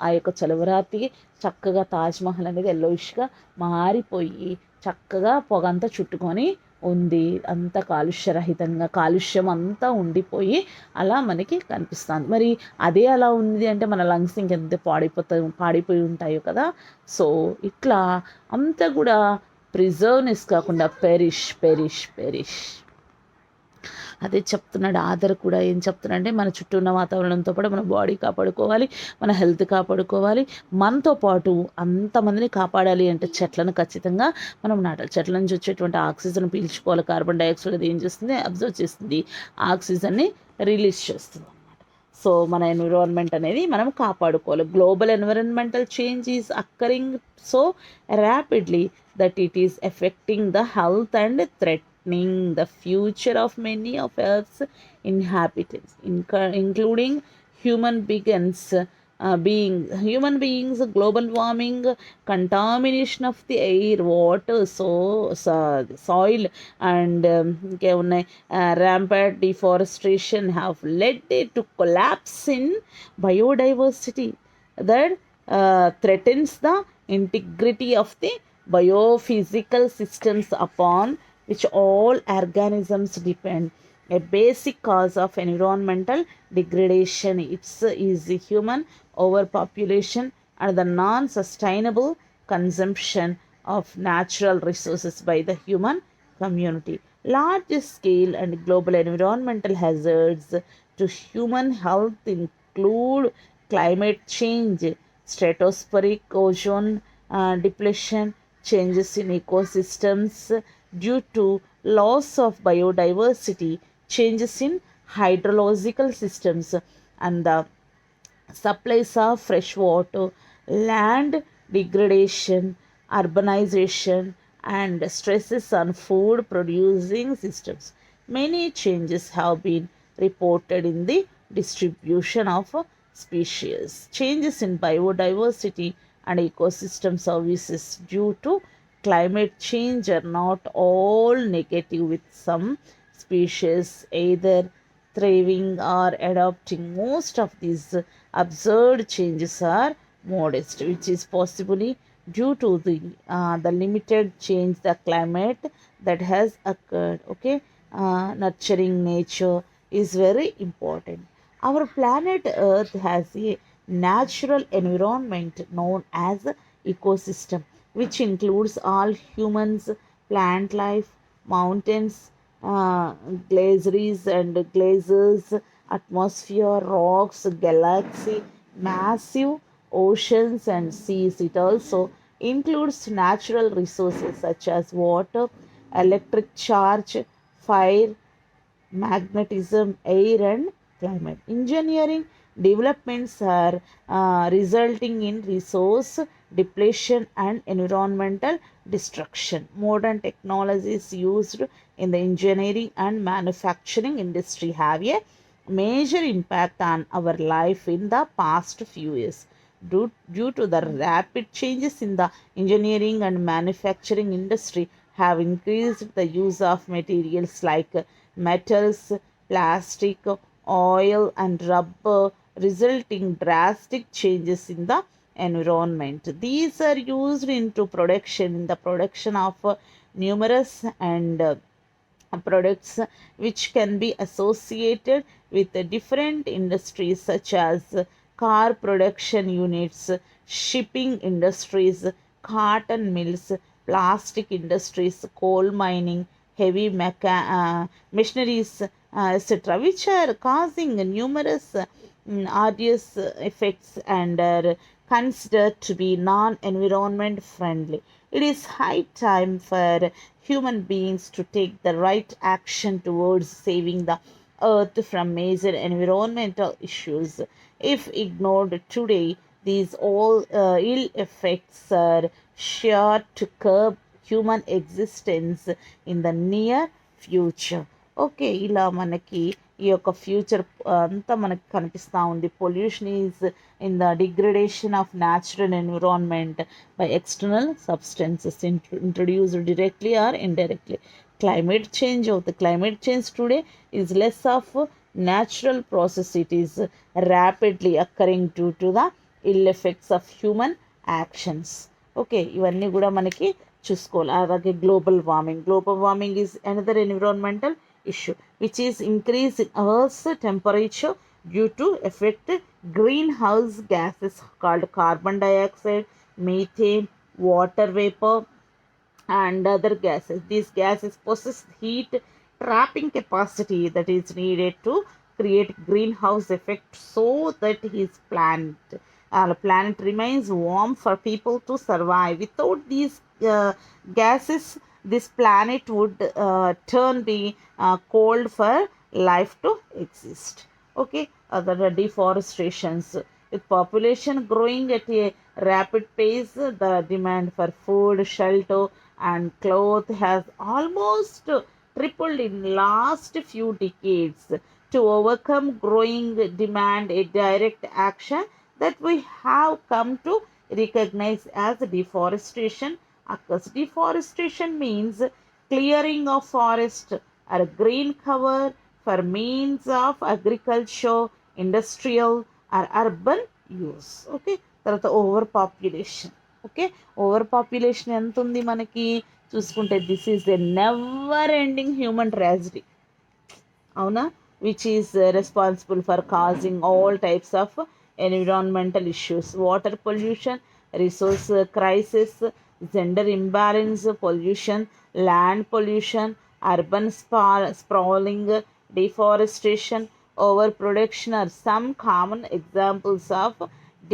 ఆ యొక్క చలువరాతికి చక్కగా తాజ్మహల్ అనేది ఎల్లోయిష్గా మారిపోయి చక్కగా పొగ అంతా చుట్టుకొని ఉంది. అంత కాలుష్యరహితంగా, కాలుష్యం అంతా ఉండిపోయి అలా మనకి కనిపిస్తుంది. మరి అదే అలా ఉంది అంటే మన లంగ్స్ ఇంకెంత పాడిపోయి ఉంటాయో కదా. సో ఇట్లా అంతా కూడా ప్రిజర్వ్నెస్ కాకుండా పెరిష్ పెరిష్ పెరిష్. అదే చెప్తున్నాడు ఆధార్ కూడా. ఏం చెప్తున్నాడంటే మన చుట్టూ ఉన్న వాతావరణంతో పాటు మన బాడీ కాపాడుకోవాలి, మన హెల్త్ కాపాడుకోవాలి, మనతో పాటు అంతమందిని కాపాడాలి అంటే చెట్లను ఖచ్చితంగా మనం నాటాలి. చెట్ల నుంచి వచ్చేటువంటి ఆక్సిజన్ పీల్చుకోవాలి, కార్బన్ డైఆక్సైడ్ అది ఏం చేస్తుంది, అబ్జర్వ్ చేస్తుంది, ఆక్సిజన్ని రిలీజ్ చేస్తుంది. సో మన ఎన్విరాన్మెంట్ అనేది మనం కాపాడుకోవాలి. Global environmental change is occurring so rapidly that it is affecting the health and threatening the future of many of Earth's inhabitants, including human beings, global warming, contamination of the air, water, soil, and rampant deforestation have led to collapse in biodiversity that threatens the integrity of the biophysical systems upon which all organisms depend. A basic cause of environmental degradation is the human overpopulation and the non-sustainable consumption of natural resources by the human community. Large scale and global environmental hazards to human health include climate change, stratospheric ozone depletion, changes in ecosystems due to loss of biodiversity, changes in hydrological systems, and the supplies of fresh water, land degradation, urbanization, and stresses on food producing systems. Many changes have been reported in the distribution of species. Changes in biodiversity and ecosystem services due to climate change are not all negative, with some species either thriving or adopting. Most of these observed changes are modest, which is possibly due to the limited change the climate that has occurred. Okay, nurturing nature is very important. Our planet Earth has a natural environment known as ecosystem, which includes all humans, plant life, mountains, glaciers and glaciers, atmosphere, rocks, galaxy, massive oceans and seas. It also includes natural resources such as water, electric charge, fire, magnetism, air, and climate. Engineering developments are resulting in resource depletion, and environmental destruction. Modern technologies used in the engineering and manufacturing industry have a major impact on our life in the past few years. Due to the rapid changes in the engineering and manufacturing industry have increased the use of materials like metals, plastic, oil, and rubber, resulting drastic changes in the environment. These are used into production in the production of numerous and products which can be associated with the different industries such as car production units, shipping industries, cotton mills, plastic industries, coal mining, heavy machineries, etc., which are causing numerous arduous effects and are considered to be non-environment friendly. It is high time for human beings to take the right action towards saving the earth from major environmental issues. If ignored today, these all ill effects are sure to curb human existence in the near future. Okay, ఇలా మనకి ఈ యొక్క future అంతా మనకి కనిపిస్తూ ఉంది. Pollution is in the degradation of natural environment by external substances introduced directly or indirectly. Climate change of the climate change today is less of natural process. It is rapidly occurring due to the ill effects of human actions. Okay, ఇవన్నీ కూడా మనకి చూసుకోవాలి. అలాగే global warming is another environmental issue which is increase in earth's temperature due to effect greenhouse gases called carbon dioxide, methane, water vapor, and other gases. These gases possess heat trapping capacity that is needed to create greenhouse effect so that planet remains warm for people to survive. Without these gases, this planet would turn be cold for life to exist. Okay, other deforestations. With population growing at a rapid pace, the demand for food, shelter, and cloth has almost tripled in last few decades. To overcome growing demand, a direct action that we have come to recognize as deforestation occurs. Deforestation means clearing of forest or green cover for means of agriculture, industrial, or urban use. Okay, తర్వాత over population. Okay, over population ఎంత ఉంది మనకి చూసుకుంటే this is a never ending human tragedy. అవునా, which is responsible for causing all types of environmental issues: water pollution, resource crisis, gender imbalance pollution, land pollution, urban sprawling, deforestation, overproduction are some common examples of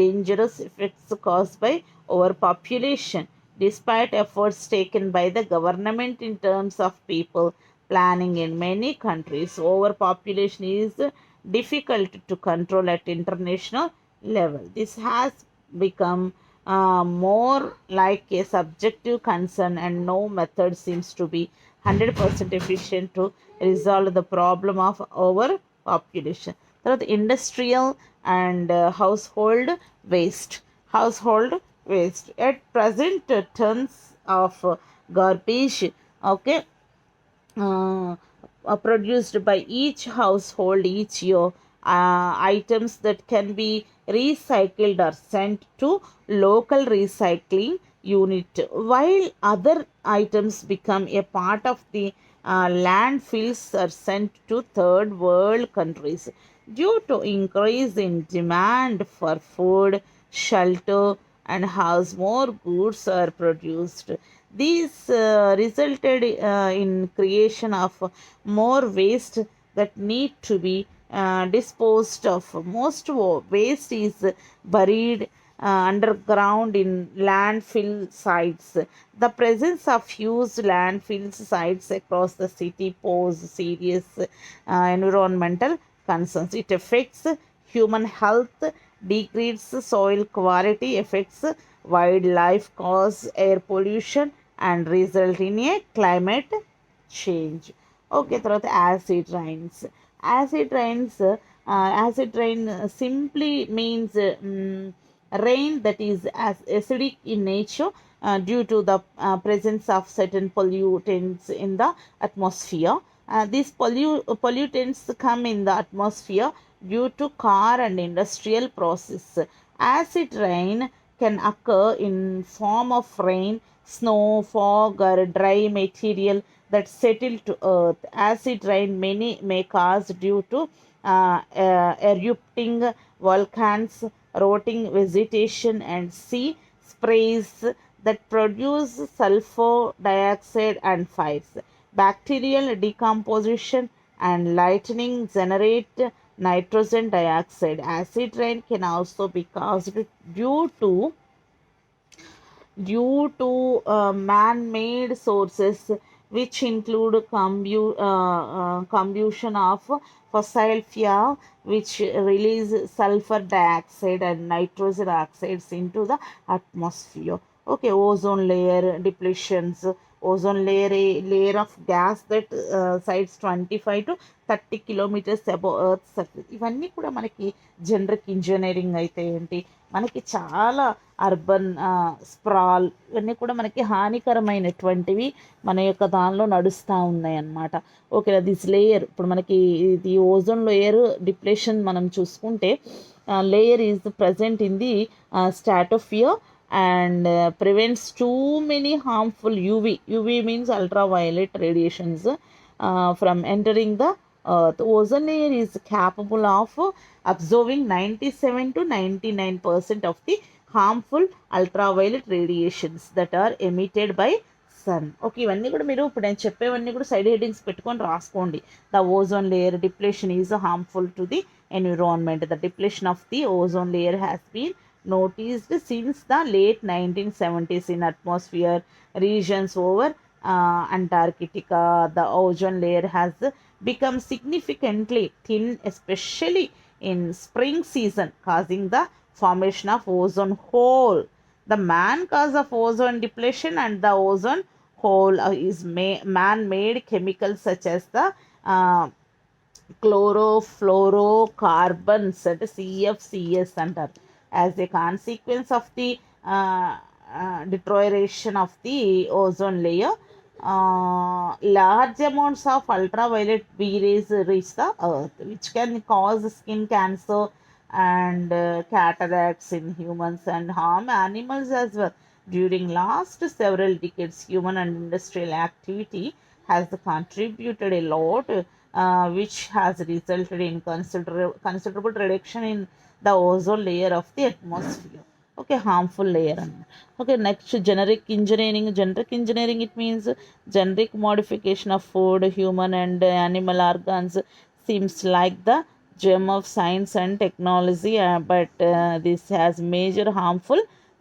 dangerous effects caused by overpopulation. Despite efforts taken by the government in terms of people planning in many countries, overpopulation is difficult to control at international level. This has become more like a subjective concern, and no method seems to be 100% efficient to resolve the problem of overpopulation. తర్వాత industrial and household waste at present, tons of garbage, okay, produced by each household each year. Items that can be recycled are sent to local recycling unit, while other items become a part of the landfills are sent to third world countries. Due to increase in demand for food, shelter, and house, more goods are produced. These resulted in creation of more waste that need to be disposed of. Most waste is buried underground in landfill sites. The presence of huge landfill sites across the city poses serious environmental concerns. It affects human health, degrades soil quality, affects wildlife cause air pollution and result in a climate change. Okay, తర్వాత acid rains. Acid rain simply means rain that is as acidic in nature due to the presence of certain pollutants in the atmosphere. These pollutants come in the atmosphere due to car and industrial process. Acid rain can occur in form of rain, snow, fog, or dry material that settle to earth. Acid rain many may cause due to erupting volcanoes, rotting vegetation, and sea sprays that produce sulfur dioxide and fires. Bacterial decomposition and lightning generate nitrogen dioxide. Acid rain can also be caused due to man-made sources which include combustion of fossil fuel which release sulfur dioxide and nitrogen oxides into the atmosphere. Okay, ozone layer depletions. Ozone layer, a layer of gas that sides 25 to 30 kilometers above earth surface. ఇవన్నీ కూడా మనకి generic engineering అయితే ఏంటి, మనకి చాలా urban Sproul, ఇవన్నీ కూడా మనకి హానికరమైనటువంటివి మన యొక్క దానిలో నడుస్తూ ఉన్నాయి అన్నమాట. ఓకే, దిస్ లేయర్ ఇప్పుడు మనకి ఇది ఓజోన్ లేయర్ డిప్లేషన్ మనం చూసుకుంటే layer is present in the stratosphere and prevents too many harmful UV means ultraviolet radiations from entering the earth. Ozone layer is capable of absorbing 97 to 99% of the harmful ultraviolet radiations that are emitted by sun. Okay, ఇవన్నీ కూడా మీరు ఇప్పుడు నేను చెప్పేవన్నీ కూడా side headings పెట్టుకొని రాసుకోండి. The ozone layer depletion is harmful to the environment. The depletion of the ozone layer has been noticed since the late 1970s in atmosphere regions over Antarctica. The ozone layer has become significantly thin, especially in spring season, causing the formation of ozone hole. The man cause of ozone depletion and the ozone hole is man-made chemicals such as the chlorofluorocarbons and CFCs అంటారు. As a consequence of the deterioration of the ozone layer, large amounts of ultraviolet B rays reach the earth, which can cause skin cancer and cataracts in humans and harm animals as well. During last several decades, human and industrial activity has contributed a lot, which has resulted in considerable reduction in the ozone layer of the atmosphere. Okay, harmful layer. Okay, next generic engineering. Generic engineering, it means generic modification of food, human and animal organs. Seems like the gem of science and technology, but this has major harmful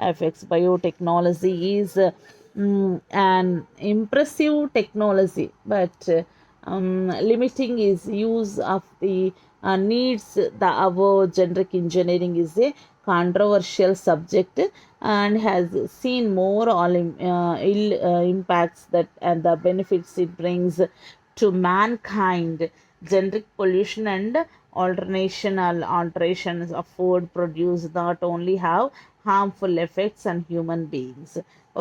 effects. Biotechnology is an impressive technology, but limiting its use of the needs the above. Generic engineering is a controversial subject and has seen more ill impacts that and the benefits it brings to mankind. Generic pollution and alterations of food produce not only have harmful effects on human beings.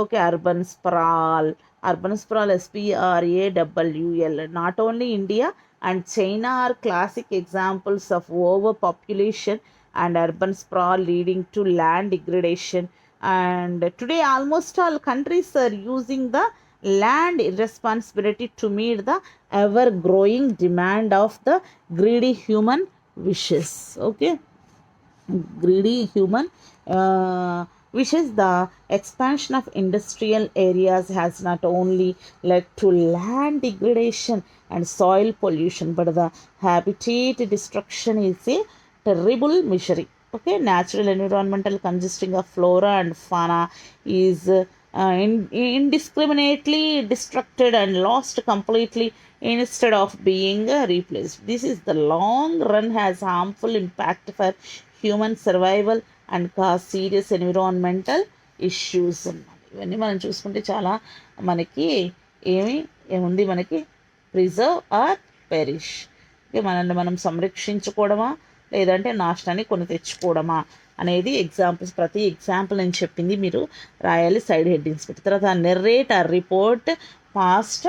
Okay, urban sprawl. Urban sprawl, SPRAWL. Not only India and China are classic examples of overpopulation and urban sprawl leading to land degradation. And today, almost all countries are using the land irresponsibility to meet the ever growing demand of the greedy human wishes. Okay, greedy human wishes. The expansion of industrial areas has not only led to land degradation and soil pollution, but the habitat destruction is a terrible misery. Okay, natural environmental consisting of flora and fauna is indiscriminately destructed and lost completely instead of being replaced. This is the long run has harmful impact for human survival and cause serious environmental issues అన్నమాట. ఇవన్నీ మనం చూసుకుంటే చాలా మనకి ఏముంది మనకి preserve or perish. మనల్ని మనం సంరక్షించుకోవడమా లేదంటే నాశనాన్ని కొని తెచ్చుకోవడమా అనేది ఎగ్జాంపుల్స్, ప్రతి ఎగ్జాంపుల్ నేను చెప్పింది మీరు రాయాలి సైడ్ హెడ్డింగ్స్ పెట్టి. తర్వాత నెర్రేట్ ఆర్ రిపోర్ట్ పాస్ట్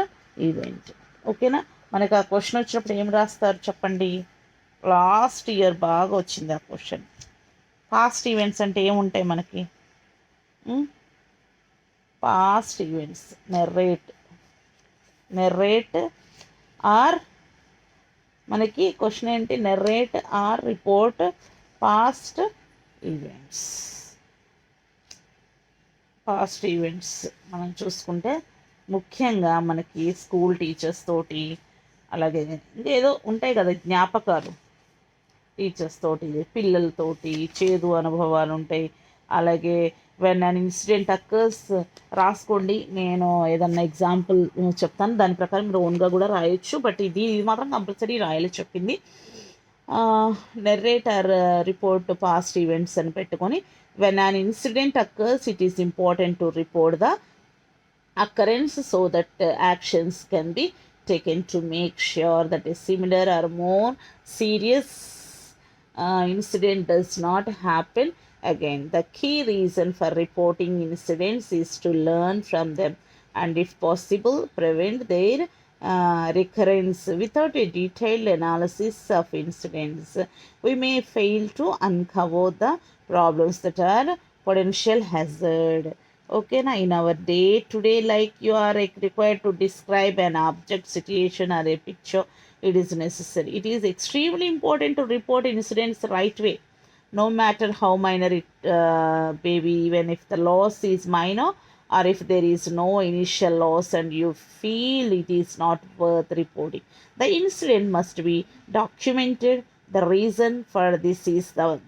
ఈవెంట్. ఓకేనా? మనకు ఆ క్వశ్చన్ వచ్చినప్పుడు ఏం రాస్తారు చెప్పండి? లాస్ట్ ఇయర్ బాగా వచ్చింది ఆ క్వశ్చన్. పాస్ట్ ఈవెంట్స్ అంటే ఏముంటాయి మనకి? పాస్ట్ ఈవెంట్స్ నెర్రేట్ ఆర్, మనకి క్వశ్చన్ ఏంటి? నెర్రేట్ ఆర్ రిపోర్ట్ పాస్ట్ ఈవెంట్స్. మనం చూసుకుంటే ముఖ్యంగా మనకి స్కూల్ టీచర్స్ తోటి, అలాగే ఇంకేదో ఉంటాయి కదా జ్ఞాపకాలు, టీచర్స్ తోటి పిల్లలతోటి చేదు అనుభవాలు ఉంటాయి. అలాగే వెన్ అన్ ఇన్సిడెంట్ అక్కర్స్ రాసుకోండి. నేను ఏదన్నా ఎగ్జాంపుల్ చెప్తాను, దాని ప్రకారం మీరు ఓన్గా కూడా రాయొచ్చు. బట్ ఇది మాత్రం కంపల్సరీ రాయాలి చెప్పింది. నెర్రేట్ ఆర్ రిపోర్ట్ పాస్ట్ ఈవెంట్స్ అని పెట్టుకొని, when an incident occurs it is important to report the occurrence so that actions can be taken to make sure that a similar or more serious incident does not happen again. The key reason for reporting incidents is to learn from them and, if possible, prevent their recurrence. Without a detailed analysis of incidents, we may fail to uncover the problems that are potential hazard. Okay, now in our day to day, like you are required to describe an object, situation, or a picture, it is necessary. It is extremely important to report incidents right way, no matter how minor it may be, even if the loss is minor or if there is no initial loss and you feel it is not worth reporting. The incident must be documented. The reason for this is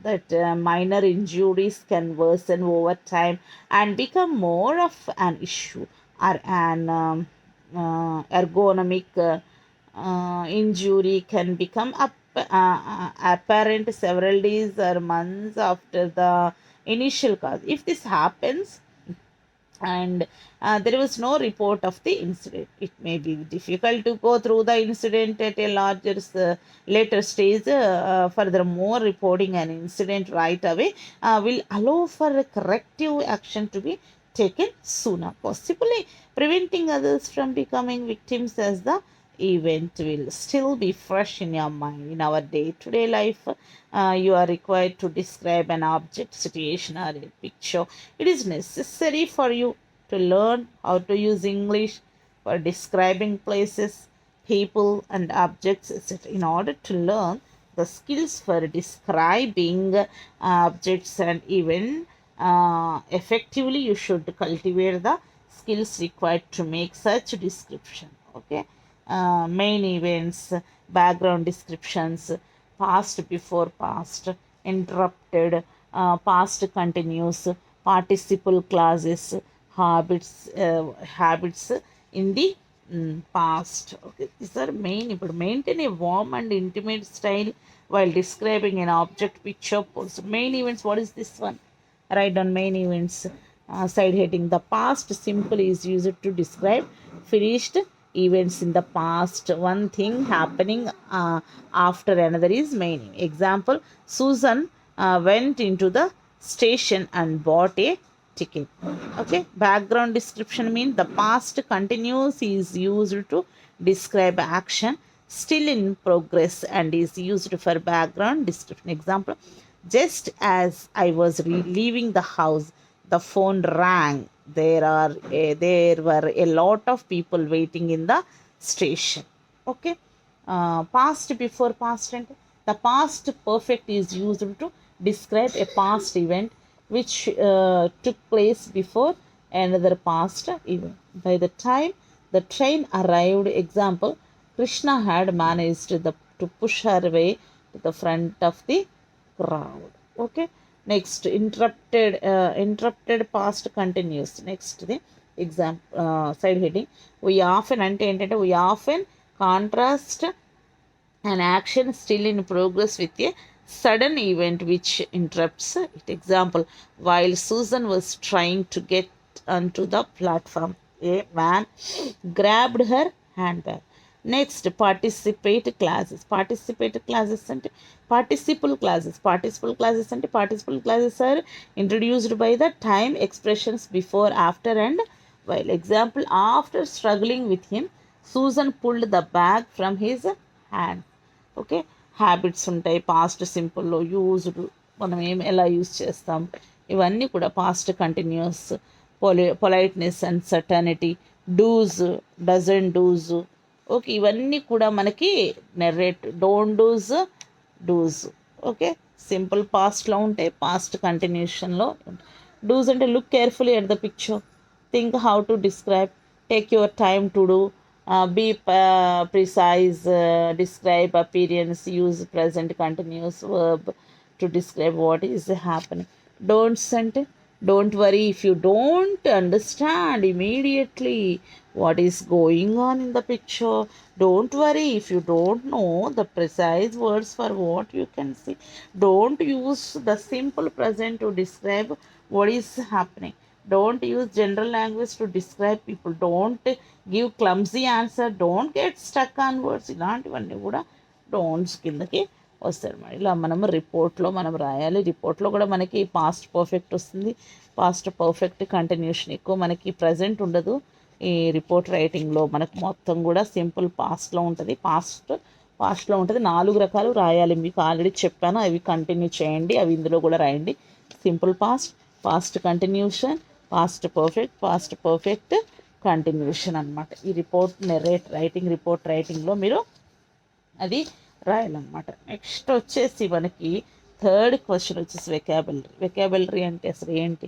that minor injuries can worsen over time and become more of an issue, or an ergonomic injury can become apparent several days or months after the initial cause. If this happens and there was no report of the incident, it may be difficult to go through the incident at a later stage. Furthermore, reporting an incident right away will allow for a corrective action to be taken sooner, possibly preventing others from becoming victims as the event will still be fresh in your mind. In our day-to-day life, you are required to describe an object, situation, or a picture. It is necessary for you to learn how to use English for describing places, people, and objects, etc. In order to learn the skills for describing objects and even effectively, you should cultivate the skills required to make such description. Okay. Main events, background descriptions, past before past, interrupted, past continuous, participle clauses, habits in the past. Okay, these are main. But maintain a warm and intimate style while describing an object, picture, pose. Main events. What is this one? Write down main events. Side heading. The past simple is used to describe finished events in the past. One thing happening after another is main. Example: Susan went into the station and bought a ticket. Okay. Background description means the past continuous is used to describe action still in progress and is used for background description. Example: just as I was leaving the house, the phone rang. There were a lot of people waiting in the station. Okay. Past before past tense. The past perfect is used to describe a past event which took place before another past event. By the time the train arrived, example: Krishna had managed to push her way to the front of the crowd. Okay. Next, interrupted past continuous. Next, the exam side heading. We often contrast an action still in progress with a sudden event which interrupts it. Example, while Susan was trying to get onto the platform, a man grabbed her handbag. Next, participate classes. Participate classes and participle classes. Participle classes are introduced by the time expressions before, after, and while. Example, after struggling with him, Susan pulled the bag from his hand. Okay, habits ఉంటాయి past సింపుల్లో used, మనం ఎలా use చేస్తాం, ఇవన్నీ కూడా past continuous. Politeness and certainty, does, doesn't does. Okay, ఇవన్నీ కూడా మనకి narrate, don't does, does. Okay, simple పాస్ట్లో ఉంటాయి, పాస్ట్ కంటిన్యూషన్లో. డూజ్ అంటే look carefully at the picture, think how to describe, take your time to do, be precise, describe appearance, use present continuous verb to describe what is happening. Don't send, don't worry if you don't understand immediately what is going on in the picture. Don't worry if you don't know the precise words for what you can see. Don't use the simple present to describe what is happening. Don't use general language to describe people. Don't give clumsy answer. Don't get stuck on words. ఇలాంటివన్నీ కూడా don'ts కిందకి వస్తాయి అన్నమాట. ఇలా మనం రిపోర్ట్లో మనం రాయాలి. రిపోర్ట్లో కూడా మనకి పాస్ట్ పర్ఫెక్ట్ వస్తుంది. పాస్ట్ పర్ఫెక్ట్ కంటిన్యూషన్ ఎక్కువ, మనకి ప్రజెంట్ ఉండదు. ఈ రిపోర్ట్ రైటింగ్లో మనకు మొత్తం కూడా సింపుల్ పాస్ట్లో ఉంటుంది. పాస్ట్లో ఉంటుంది. 4 రకాలు రాయాలి, మీకు ఆల్రెడీ చెప్పాను. అవి కంటిన్యూ చేయండి, అవి ఇందులో కూడా రాయండి. Simple past, past continuation, past perfect continuation అనమాట. ఈ రిపోర్ట్ రైటింగ్లో మీరు అది రాయాలన్నమాట. నెక్స్ట్ వచ్చేసి మనకి థర్డ్ క్వశ్చన్ వచ్చేసి వెకాబులరీ అంటే అసలు ఏంటి,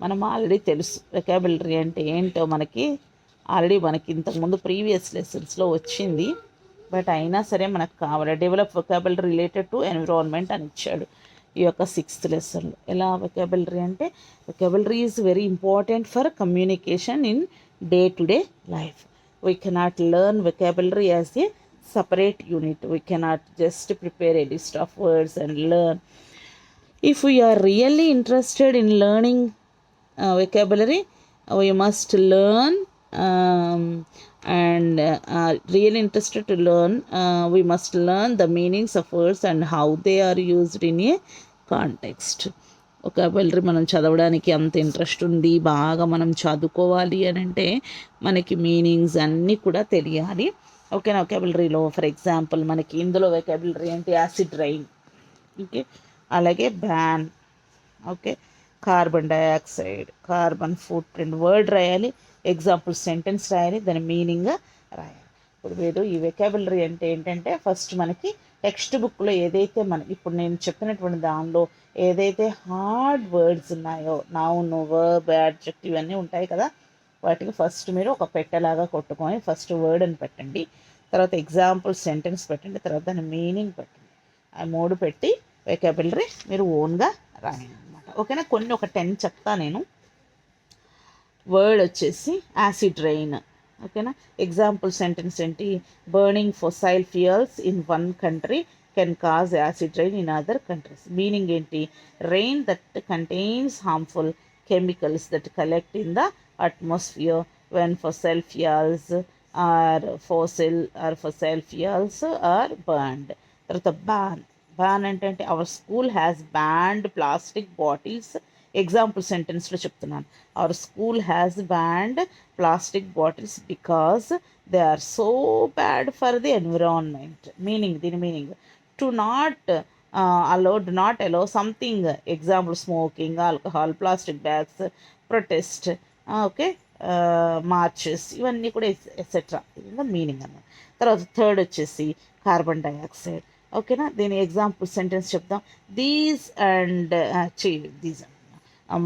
మనం ఆల్రెడీ తెలుసు. వెకాబులరీ అంటే ఏంటో మనకి ఇంతకుముందు ప్రీవియస్ లెసన్స్లో వచ్చింది. బట్ అయినా సరే మనకు కావాలి. Develop vocabulary related to environment అని ఇచ్చాడు ఈ యొక్క 6th లెసన్లో. ఎలా వెకాబులరీ అంటే, vocabulary is very important for communication in day to day life. We cannot learn vocabulary as a separate unit. We cannot just prepare a list of words and learn. If we are really interested in learning vocabulary, we must learn, and really interested to learn, we must learn the meanings of words and how they are used in a context. Vocabulary మనం చదవడానికి అంత interest ఉంది, బాగా మనం చదువుకోవాలి అని అంటే మనకి మీనింగ్స్ అన్నీ కూడా తెలియాలి. ఓకేనా. ఒకాబులరీలో ఫర్ ఎగ్జాంపుల్ మనకి ఇందులో వెకాబులరీ అంటే యాసిడ్ రైన్, ఓకే, అలాగే ban, okay, carbon dioxide, carbon foot print, word రాయాలి, ఎగ్జాంపుల్ సెంటెన్స్ రాయాలి, దాని మీనింగ్ రాయాలి. ఇప్పుడు మీరు ఈ వెకాబులరీ అంటే ఏంటంటే, ఫస్ట్ మనకి టెక్స్ట్ బుక్లో ఏదైతే ఇప్పుడు నేను చెప్పినటువంటి దానిలో ఏదైతే హార్డ్ వర్డ్స్ ఉన్నాయో, నౌన్, వర్బ్, యాడ్జెక్టివ్ ఇవన్నీ ఉంటాయి కదా, వాటికి ఫస్ట్ మీరు ఒక పెట్టెలాగా కొట్టుకొని ఫస్ట్ వర్డ్ అని పెట్టండి, తర్వాత ఎగ్జాంపుల్ సెంటెన్స్ పెట్టండి, తర్వాత దాని మీనింగ్ పెట్టండి. ఆ 3 పెట్టి వెకాబులరీ మీరు ఓన్గా రాయండి అనమాట. ఓకేనా. కొన్ని ఒక 10 చెప్తా నేను. వర్డ్ వచ్చేసి యాసిడ్ రెయిన్. ఓకేనా. ఎగ్జాంపుల్ సెంటెన్స్ ఏంటి, burning fossil fuels in one country can cause acid rain in other countries. Meaning ఏంటి, rain that contains harmful chemicals that collect in the atmosphere when fossil fuels are burned. తర్వాత ban అంటే our school has banned plastic bottles. Example సెంటెన్స్లో చెప్తున్నాను, our school has banned plastic bottles because they are so bad for the environment. దీని meaning to not do not allow something. Example, smoking, alcohol, plastic bags, protest, okay, marches, ఇవన్నీ కూడా etcetera. ఇది meaning అన్నమాట. తర్వాత third వచ్చేసి carbon dioxide. ఓకేనా. దీని example sentence చెప్దాం. దీస్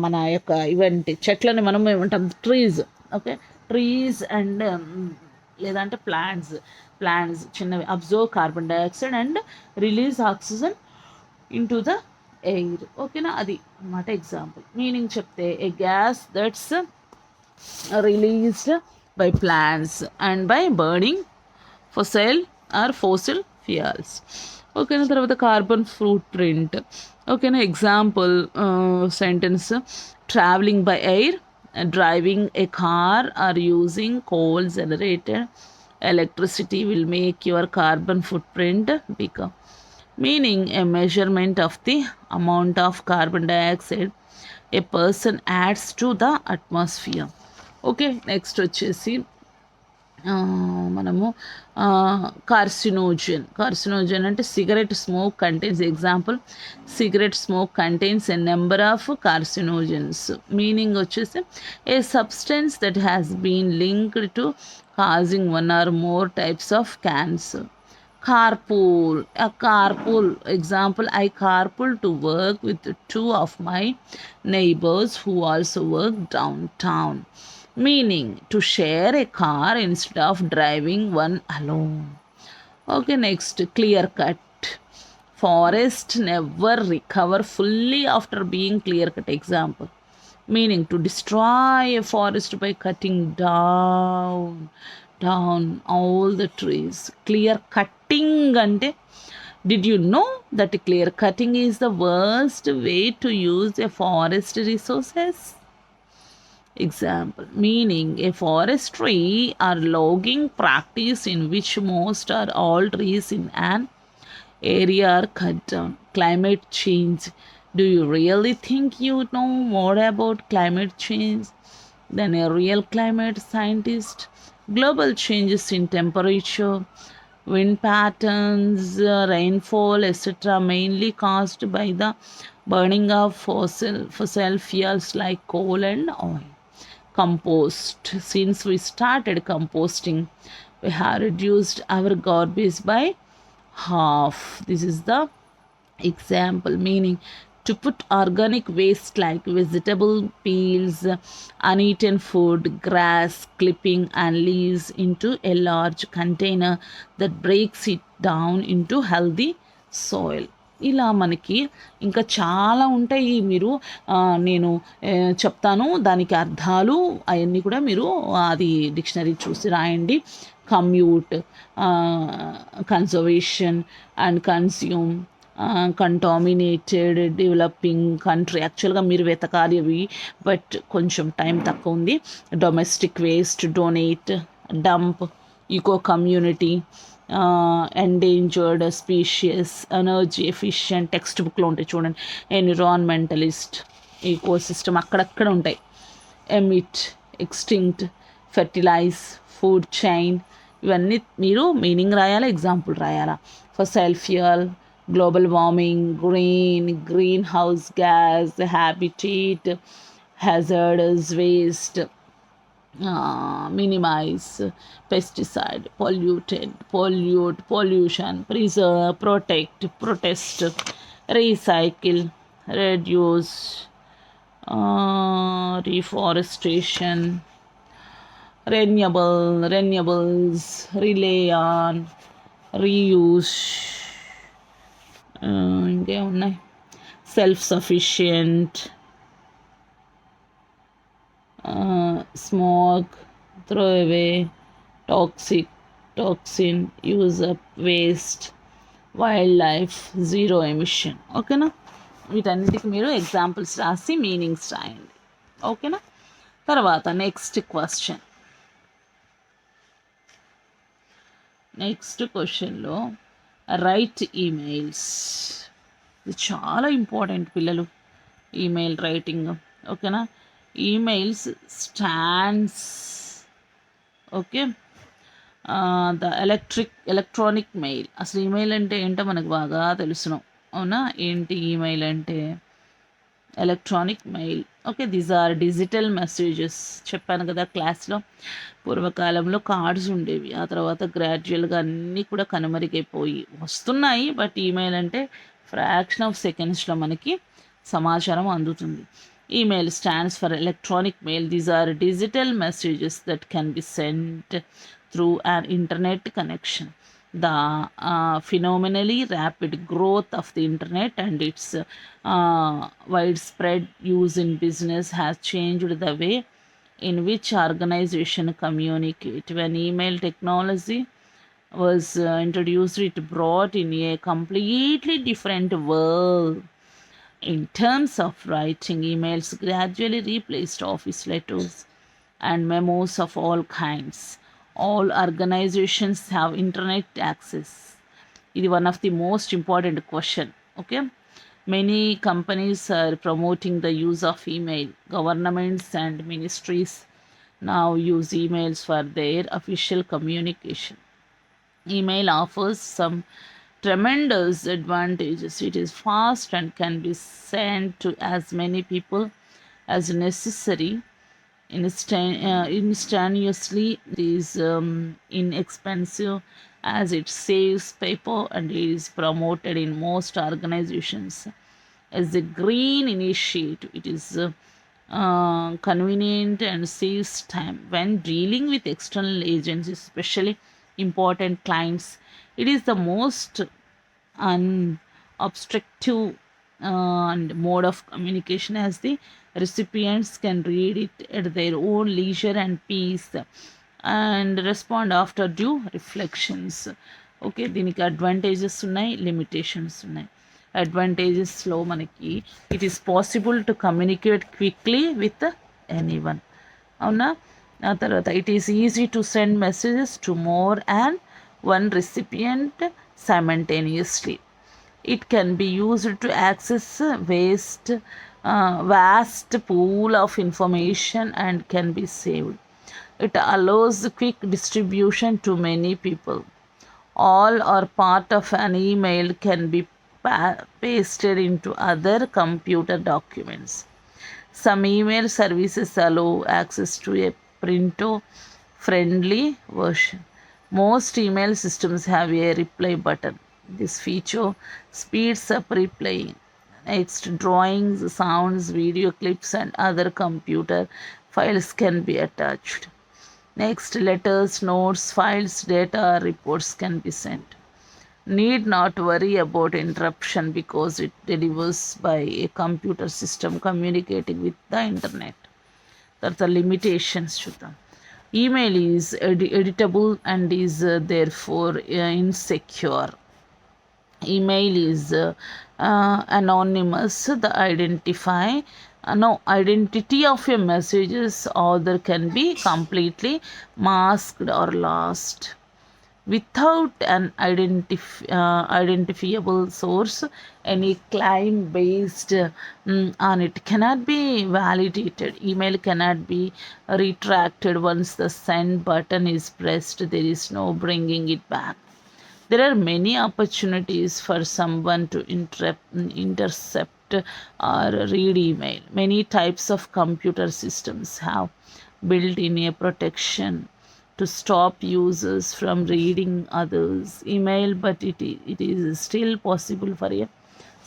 మన యొక్క ఇవంటి చెట్లని మనం ఏమంటాం, ట్రీస్. ఓకే, ట్రీస్ అండ్ లేదంటే ప్లాంట్స్ చిన్నవి absorb carbon dioxide and release oxygen into the air. ఓకేనా. అది అన్నమాట ఎగ్జాంపుల్. మీనింగ్ చెప్తే, a gas that's released by plants and by burning fossil fuels. ఓకేనా. తర్వాత కార్బన్ ఫుట్ ప్రింట్. ఓకేనా. Example sentence, travelling by air, driving a car or using coal generated electricity will make your carbon footprint bigger, meaning a measurement of the amount of carbon dioxide a person adds to the atmosphere. Okay. Next వచ్చేసి మనము carcinogen అంటే cigarette smoke contains. Example, cigarette smoke contains a number of carcinogens. Meaning వచ్చేసి a substance that has been linked to causing one or more types of cancer. Carpool. A carpool. Example, I carpool to work with two of my neighbors who also work downtown. Meaning to share a car instead of driving one alone. Okay, next, clear cut. Forest never recover fully after being clear cut. Example, meaning to destroy a forest by cutting down all the trees. Clear cutting ante, did you know that clear cutting is the worst way to use a forest resources? Example, meaning a forestry or logging practice in which most or all trees in an area are cut down. Climate change. Do you really think you know more about climate change than a real climate scientist? Global changes in temperature, wind patterns, rainfall, etc., mainly caused by the burning of fossil fuels like coal and oil. Compost. Since we started composting, we have reduced our garbage by half. This is the example, meaning to put organic waste like vegetable peels, uneaten food, grass, clipping, and leaves into a large container that breaks it down into healthy soil. ఇలా మనకి ఇంకా చాలా ఉంటాయి. మీరు నేను చెప్తాను, దానికి అర్థాలు అవన్నీ కూడా మీరు అది డిక్షనరీ చూసి రాయండి. Commute, conservation and consume, contaminated, developing country. యాక్చువల్గా మీరు వెతకాలి అవి, బట్ కొంచెం టైం తక్కువ ఉంది. Domestic waste, donate, dump, eco community, endangered species, energy efficient. Text బుక్లో ఉంటాయి చూడండి. ఎన్విరాన్మెంటలిస్ట్, ఈకో సిస్టమ్ అక్కడక్కడ ఉంటాయి. Emit, extinct, fertilise, food chain. ఇవన్నీ మీరు మీనింగ్ రాయాలా, ఎగ్జాంపుల్ రాయాలా. Fossil fuel, global warming, greenhouse gas, habitat, hazardous waste, minimize, pesticide, pollutant, pollute, pollution, preserve, protect, protest, recycle, reduce, reforestation, renewables, rely on, reuse. ఇంకే ఉన్నాయి. Self sufficient, smoke, throw away, toxin, use up, waste, wild life, zero emission. ఓకేనా. వీటన్నిటికి మీరు examples రాసి meanings రాయండి. ఓకేనా. తర్వాత next క్వశ్చన్లో రైట్ ఈమెయిల్స్. ఇది చాలా ఇంపార్టెంట్ పిల్లలు, ఈమెయిల్ రైటింగ్. ఓకేనా. Emails stands. Okay. The electronic mail. అసలు ఈమెయిల్ అంటే ఏంటో మనకు బాగా తెలుసును, అవునా. ఏంటి ఈమెయిల్ అంటే? Electronic mail. Okay. These are digital messages. చెప్పాను కదా క్లాస్లో, పూర్వకాలంలో కార్డ్స్ ఉండేవి, ఆ తర్వాత గ్రాడ్యువల్గా అన్నీ కూడా కనుమరుగైపోయి వస్తున్నాయి. బట్ ఈమెయిల్ అంటే ఫ్రాక్షన్ ఆఫ్ సెకండ్స్లో మనకి సమాచారం అందుతుంది. Email stands for electronic mail. These are digital messages that can be sent through an internet connection. The phenomenally rapid growth of the internet and its widespread use in business has changed the way in which organization communicate. When email technology was introduced, it brought in a completely different world. In terms of writing, emails gradually replaced office letters and memos of all kinds. All organizations have internet access. It is one of the most important question. Okay, many companies are promoting the use of email. Governments and ministries now use emails for their official communication. Email offers some tremendous advantages. It is fast and can be sent to as many people as necessary instantaneously. It is inexpensive as it saves paper, and it is promoted in most organizations as a green initiative. It is convenient and saves time when dealing with external agencies, especially important clients. It is the most unobstructive and mode of communication, as the recipients can read it at their own leisure and peace and respond after due reflections. Okay, దీనికి advantages ఉన్నాయి, limitations ఉన్నాయి. అడ్వాంటేజెస్లో మనకి it is possible to communicate quickly with anyone, అవునా. ఆ తర్వాత it is easy to send messages to more and one recipient simultaneously. It can be used to access vast pool of information and can be saved. It allows quick distribution to many people. All or part of an email can be pasted into other computer documents. Some email services allow access to a printer-friendly version. Most email systems have a reply button. This feature speeds up replying. Next, drawings, sounds, video clips, and other computer files can be attached. Next, letters, notes, files, data, reports can be sent. Need not worry about interruption because it delivers by a computer system communicating with the internet. That's the limitations చూద్దాం. Email is editable and is therefore insecure. Email is anonymous. The identity of your messages author can be completely masked or lost. Without an identifiable source, any claim based on it cannot be validated. Email cannot be retracted once the send button is pressed. There is no bringing it back. There are many opportunities for someone to intercept or read email. Many types of computer systems have built in a protection to stop users from reading others' email, but it is still possible for a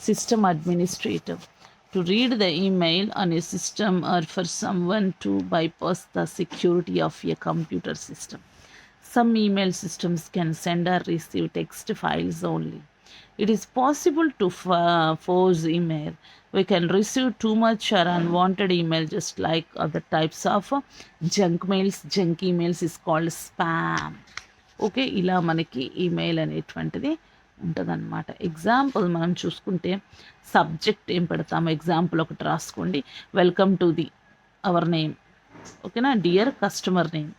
system administrator to read the email on a system or for someone to bypass the security of a computer system. Some email systems can send or receive text files only. It is possible to force email. We can receive too much or unwanted email just like other types of junk mails. Junk emails is called spam. Okay, ఇలా మనకి email అనేటువంటిది ఉంటుందన్నమాట. Example మనం చూసుకుంటే subject ఏం పెడతాము, example ఒకటి రాసుకోండి. Welcome to the our name, ఓకేనా. Dear customer name,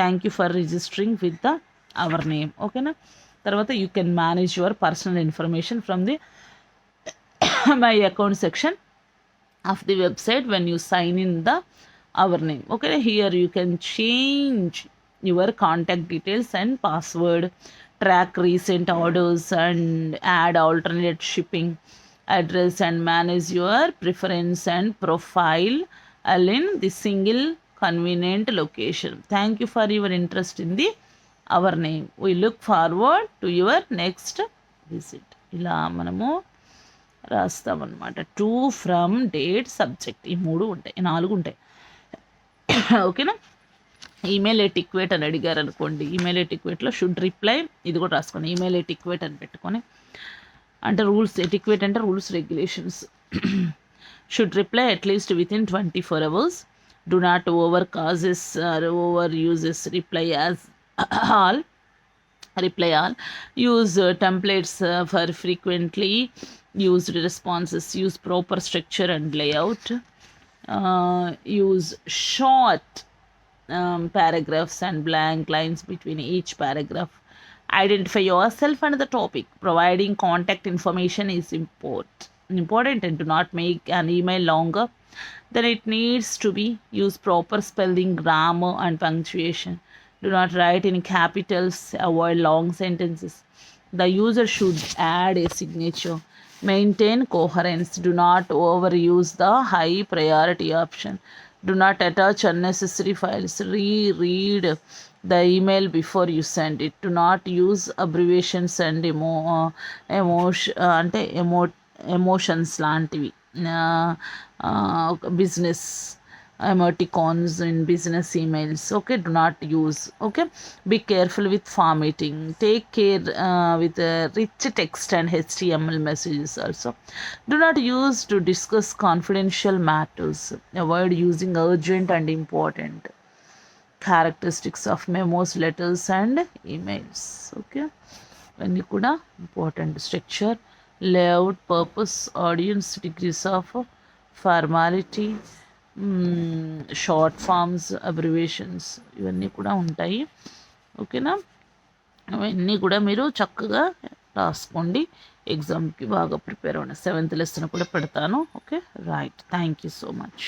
thank you for registering with the our name, ఓకేనా. తర్వాత you can manage your personal information from the my account section of the website when you sign in the our name. Okay, here you can change your contact details and password, track recent orders and add alternate shipping address, and manage your preference and profile all in the single convenient location. Thank you for your interest in the our name. We look forward to your next visit. ఇలా మనము రాస్తామన్నమాట. To, from, date, subject, ఈ 3 ఉంటాయి, 4 ఉంటాయి, ఓకేనా. Email etiquette అని అడిగారు అనుకోండి, email ఎటిక్వేట్లో should reply, ఇది కూడా రాసుకోండి, ఈమెయిల్ ఎటిక్వేట్ అని పెట్టుకొని. అంటే రూల్స్, ఎటిక్వేట్ అంటే rules regulations. Should reply at least within 24 hours. Do not over causes or over uses reply as all. reply all. Use templates for frequently used responses. Use proper structure and layout. Use short paragraphs and blank lines between each paragraph. Identify yourself and the topic. Providing contact information is important, and do not make an email longer than it needs to be. Use proper spelling, grammar, and punctuation. Do not write in capitals. Avoid long sentences. The user should add a signature. Maintain coherence. Do not overuse the high priority option. Do not attach unnecessary files. Reread the email before you send it. Do not use abbreviations and emotions లాంటివి. Business emoticons in business emails, okay, do not use. Okay, be careful with formatting. Take care with rich text and html messages also. Do not use to discuss confidential matters. Avoid using urgent and important. Characteristics of memos, letters and emails, okay, ఇవన్నీ కూడా important. Structure, layout, purpose, audience, degrees of formality, short forms, abbreviations, ఇవన్నీ కూడా ఉంటాయి. ఓకేనా, అవన్నీ కూడా మీరు చక్కగా రాసుకోండి. ఎగ్జామ్కి బాగా ప్రిపేర్ అవ్వండి. 7th లెసన్ కూడా పెడతాను. Okay, right. Thank you so much.